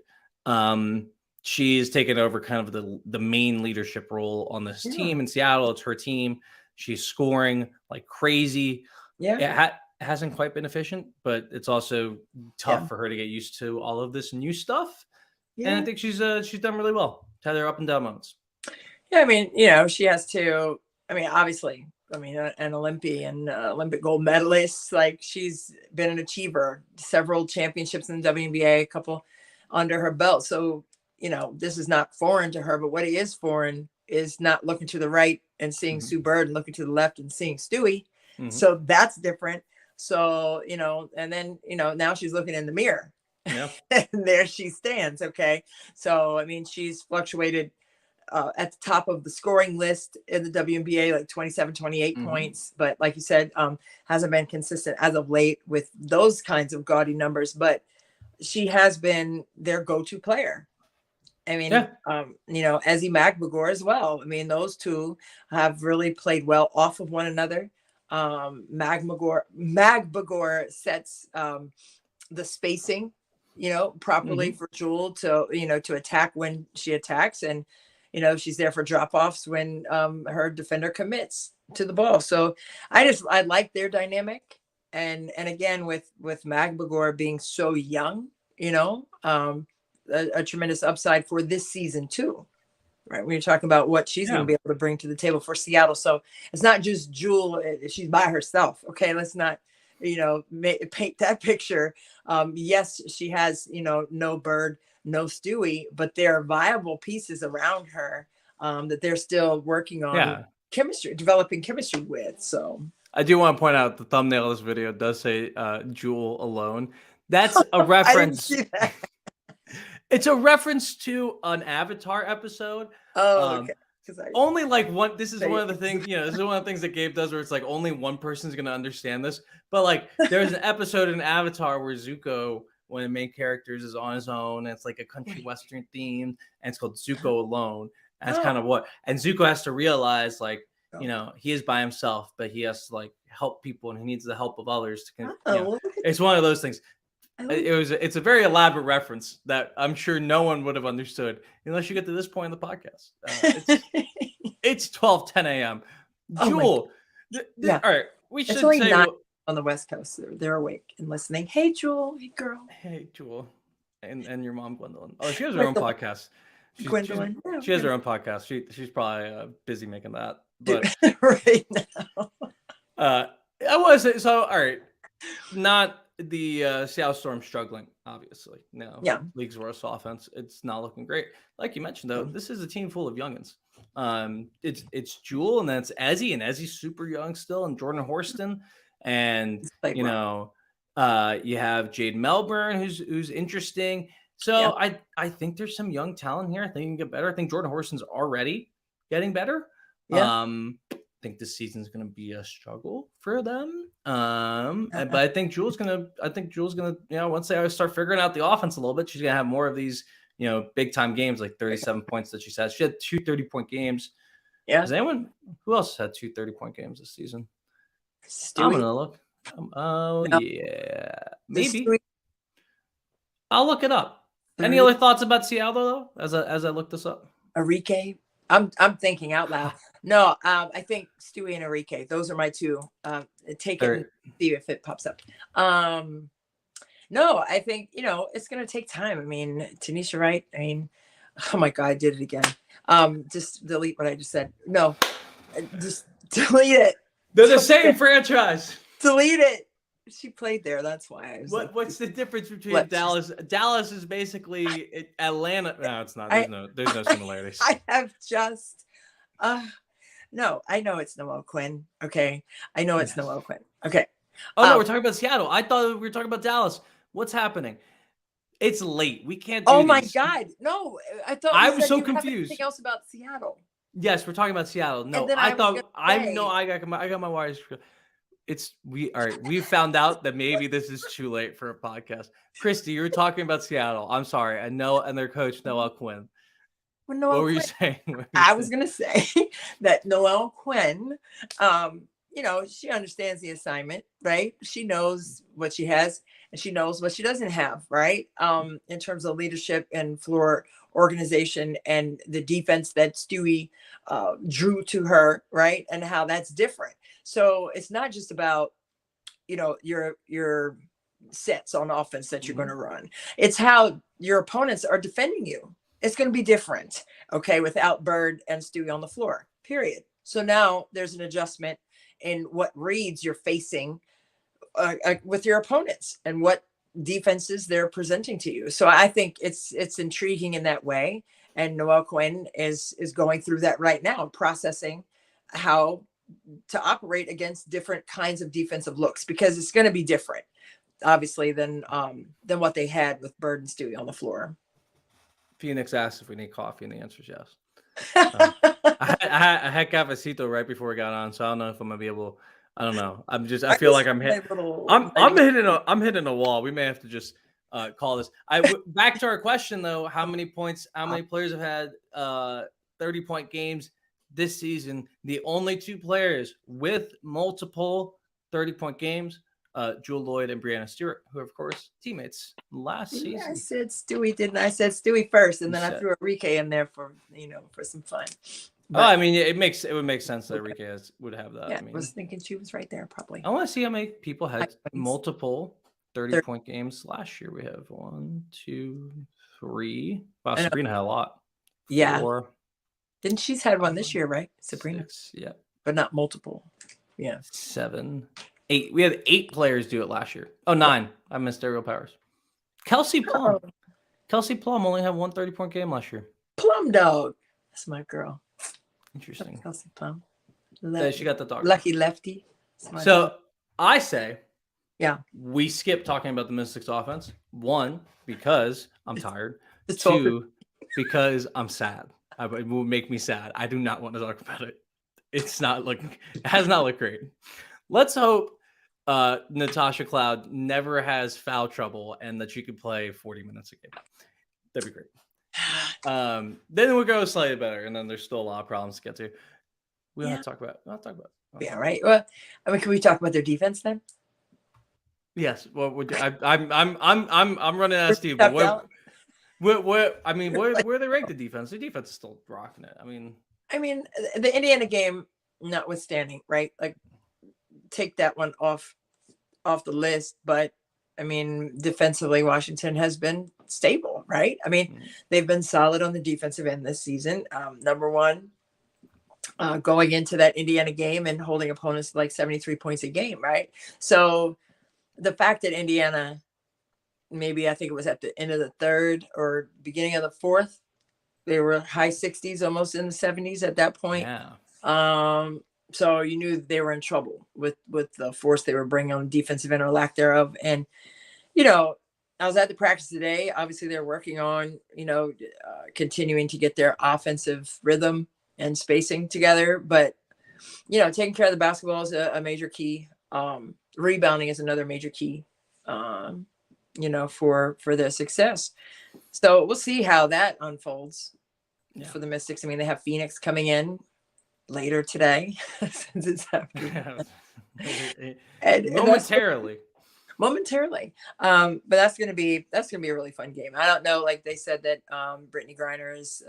B: Loyd. She's taken over kind of the main leadership role on this team in Seattle. It's her team. She's scoring like crazy. Yeah. It hasn't quite been efficient, but it's also tough for her to get used to all of this new stuff. Yeah. And I think she's done really well. Had her up and down moments.
A: Yeah, I mean, she has to. I mean, obviously, an Olympian, Olympic gold medalist. Like, she's been an achiever, several championships in the WNBA, a couple under her belt. So, this is not foreign to her. But what is foreign is not looking to the right and seeing Sue Bird and looking to the left and seeing Stewie. Mm-hmm. So that's different. So, and then, now she's looking in the mirror. Yeah. And there she stands. Okay. So, I mean, she's fluctuated at the top of the scoring list in the WNBA, like 27, 28 points. But like you said, hasn't been consistent as of late with those kinds of gaudy numbers. But she has been their go-to player. I mean, Ezzy Magbagor as well. I mean, those two have really played well off of one another. Magbagor sets the spacing, properly for Jewell to attack when she attacks. And, she's there for drop-offs when her defender commits to the ball. So I like their dynamic. And again, with Magbagor being so young, a tremendous upside for this season too, right? When you're talking about what she's going to be able to bring to the table for Seattle. So it's not just Jewell. She's by herself. Okay. Let's not, paint that picture. Yes, she has, no Bird, no Stewie, but there are viable pieces around her that they're still working on developing chemistry with. So
B: I do want to point out the thumbnail of this video does say Jewell alone. That's a reference.
A: I didn't see that.
B: It's a reference to an Avatar episode.
A: Oh, okay.
B: Only like one. This is one of the things. This is one of the things that Gabe does, where it's like only one person's gonna understand this. But like, there's an episode in Avatar where Zuko, one of the main characters, is on his own. And it's like a country western theme, and it's called Zuko Alone. And that's kind of what. And Zuko has to realize, like, he is by himself, but he has to like help people, and he needs the help of others to. It's one of those things. It's a very elaborate reference that I'm sure no one would have understood unless you get to this point in the podcast. It's 10 a.m. Jewell. All right. We should say
A: on the West Coast. They're awake and listening. Hey, Jewell. Hey, girl.
B: Hey, Jewell. And your mom, Gwendolyn. Oh, she has her own podcast.
A: Gwendolyn.
B: She has her own podcast. She's probably busy making that. But
A: right now.
B: I want to say, so all right, not the Seattle Storm struggling, obviously. No, league's worst offense. It's not looking great. Like you mentioned, though, this is a team full of youngins. It's Jewell, and then it's Ezzy, and Ezzy's super young still, and Jordan Horston, and you have Jade Melbourne, who's interesting. So I think there's some young talent here. I think you can get better. I think Jordan Horston's already getting better. Yeah. I think this season's going to be a struggle for them. But I think Jewell's going to, once they start figuring out the offense a little bit, she's going to have more of these, big time games, like 37 points that she said. She had 2 30-point games. Yeah. Who else had 2 30-point games this season? I'm going to look. Yeah. Maybe. I'll look it up. Any other thoughts about Seattle though, as I look this up?
A: Enrique. I'm thinking out loud. No, I think Stewie and Enrique. Those are my two. Take it and see if it pops up. No, I think, it's going to take time. I mean, Tanisha Wright, oh my God, I did it again. Just delete what I just said. No, just delete it.
B: They're the same franchise.
A: Delete it. She played there. That's why I was
B: what's the difference between Dallas? Dallas is basically Atlanta. No, it's not. There's no similarities.
A: I have just no, I know it's Noelle Quinn. Okay. I know it's Noelle Quinn. Okay.
B: Oh no, we're talking about Seattle. I thought we were talking about Dallas. What's happening? It's late. We can't do
A: my God. No, I thought
B: I was so confused.
A: Anything else about Seattle?
B: Yes, we're talking about Seattle. No, I got my wires. We found out that maybe this is too late for a podcast. Christy, you were talking about Seattle. I'm sorry. And their coach, Noelle Quinn. What were you saying?
A: I was going to say that Noelle Quinn, she understands the assignment, right? She knows what she has and she knows what she doesn't have, right? In terms of leadership and floor organization and the defense that Stewie drew to her, right? And how that's different. So it's not just about, your sets on offense that you're going to run. It's how your opponents are defending you. It's going to be different, okay, without Bird and Stewie on the floor, period. So now there's an adjustment in what reads you're facing with your opponents and what defenses they're presenting to you. So I think it's intriguing in that way. And Noelle Quinn is going through that right now, processing how to operate against different kinds of defensive looks, because it's going to be different, obviously, than what they had with Bird and Stewie on the floor.
B: Phoenix asked if we need coffee, and the answer is yes. I had cafecito right before we got on, so I don't know if I'm gonna be able. I don't know. I feel like I'm hitting a wall. We may have to just call this. Back to our question though. How many players have had 30-point games this season? The only 2 players with multiple 30-point games, Jewell, Loyd, and Brianna Stewart, who are, of course, teammates last season.
A: I said Stewie, didn't I? I said Stewie first, and then I threw Enrique in there for some fun. But,
B: it would make sense that Enrique would have that.
A: Yeah, I was thinking she was right there, probably.
B: I want to see how many people had multiple 30-point games last year. We have 1, 2, 3. Wow, Sabrina had a lot. 4.
A: Didn't she's had one this year, right? Sabrina.
B: 6, yeah.
A: But not multiple. Yeah.
B: 7, 8. We had 8 players do it last year. Oh, 9. I missed Aerial Powers. Kelsey Plum. Kelsey Plum only had 1 30-point game last year.
A: Plum dog. That's my girl.
B: Interesting.
A: Kelsey Plum.
B: She got the dog.
A: Lucky lefty.
B: So I say, we skip talking about the Mystics offense. 1, because I'm tired. 2, because I'm sad. It will make me sad. I do not want to talk about it. It has not looked great. Let's hope Natasha Cloud never has foul trouble and that she could play 40 minutes a game. That'd be great. Then we'll go slightly better, and then there's still a lot of problems to get to. We'll have to talk about it.
A: Yeah, right. Well, can we talk about their defense then?
B: Yes. Well, I'm running out of Steve. But where are they ranked? The defense. The defense is still rocking it. I mean,
A: the Indiana game notwithstanding, right? Like, take that one off the list. But defensively, Washington has been stable. right? I mean, they've been solid on the defensive end this season. Number one, going into that Indiana game and holding opponents like 73 points a game, right? So the fact that Indiana, maybe I think it was at the end of the third or beginning of the fourth, they were high 60s, almost in the 70s at that point.
B: Yeah.
A: So you knew they were in trouble with the force they were bringing on defensive end or lack thereof. And, I was at the practice today. Obviously, they're working on, continuing to get their offensive rhythm and spacing together. But, taking care of the basketball is a major key. Rebounding is another major key, for their success. So we'll see how that unfolds for the Mystics. I mean, they have Phoenix coming in later today since it's happening. and momentarily. But that's gonna be a really fun game. I don't know, like they said that Brittany Griner is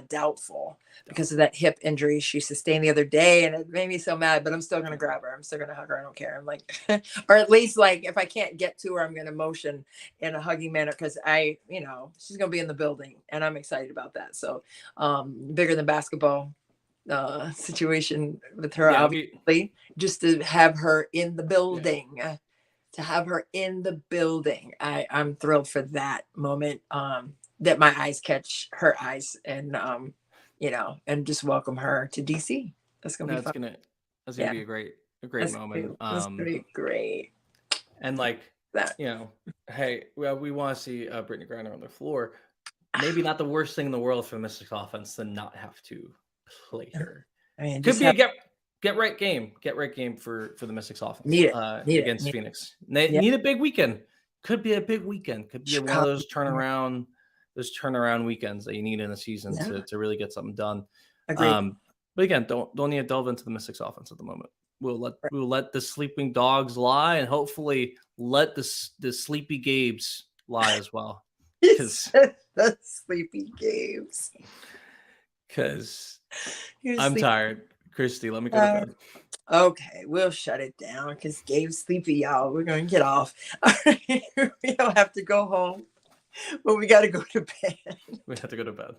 A: doubtful because of that hip injury she sustained the other day, and it made me so mad, but I'm still gonna grab her. I'm still gonna hug her. I don't care. I'm like or at least like if I can't get to her, I'm gonna motion in a hugging manner because she's gonna be in the building and I'm excited about that. So bigger than basketball situation with her, obviously, just to have her in the building. I'm thrilled for that moment, that my eyes catch her eyes and and just welcome her to DC. That's gonna be fun.
B: That's gonna be a great moment.
A: That's gonna be great.
B: And like that, hey, well, we want to see Brittany Griner on the floor. Maybe not the worst thing in the world for the Mystics offense to not have to play her. I mean, could be a get right game for the Mystics offense against Phoenix. They need a big weekend. Could be a big weekend. Could be one of those turnaround weekends that you need in a season to really get something done.
A: Agreed.
B: But again, don't need to delve into the Mystics offense at the moment. We'll let the sleeping dogs lie, and hopefully let the sleepy Gabes lie as well.
A: The sleepy Gabes.
B: Because I'm tired. Christy, let me go to bed.
A: Okay, we'll shut it down because Gabe's sleepy, y'all. We're going to get off. All right. We don't have to go home, but we got to go to bed.
B: We have to go to bed.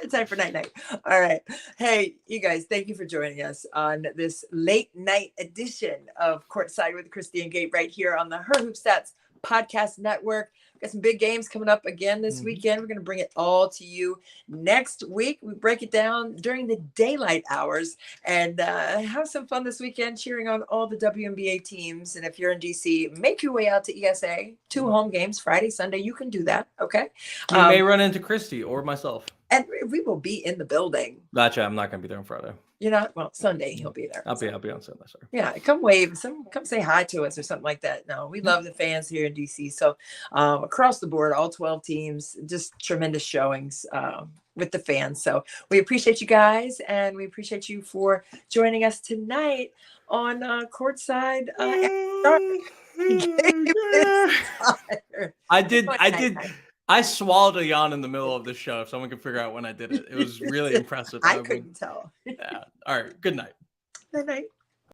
A: Time for night. All right. Hey, you guys, thank you for joining us on this late night edition of Courtside with Christy and Gabe right here on the Her Hoop Stats Podcast Network. Got some big games coming up again this weekend. We're going to bring it all to you next week. We break it down during the daylight hours and have some fun this weekend cheering on all the WNBA teams. And if you're in DC, make your way out to ESA. 2 home games, Friday, Sunday. You can do that. Okay.
B: You may run into Christy or myself.
A: And we will be in the building.
B: Gotcha. I'm not going to be there on Friday.
A: You're not? Well, Sunday he'll be there.
B: I'll be on Sunday. Sorry.
A: Yeah, come wave. Come say hi to us or something like that. No, we love the fans here in DC. So across the board, all 12 teams, just tremendous showings with the fans. So we appreciate you guys, and we appreciate you for joining us tonight on Courtside.
B: I swallowed a yawn in the middle of the show. If someone could figure out when I did it, it was really impressive.
A: I couldn't tell.
B: Yeah. All right. Good night.
A: Good night.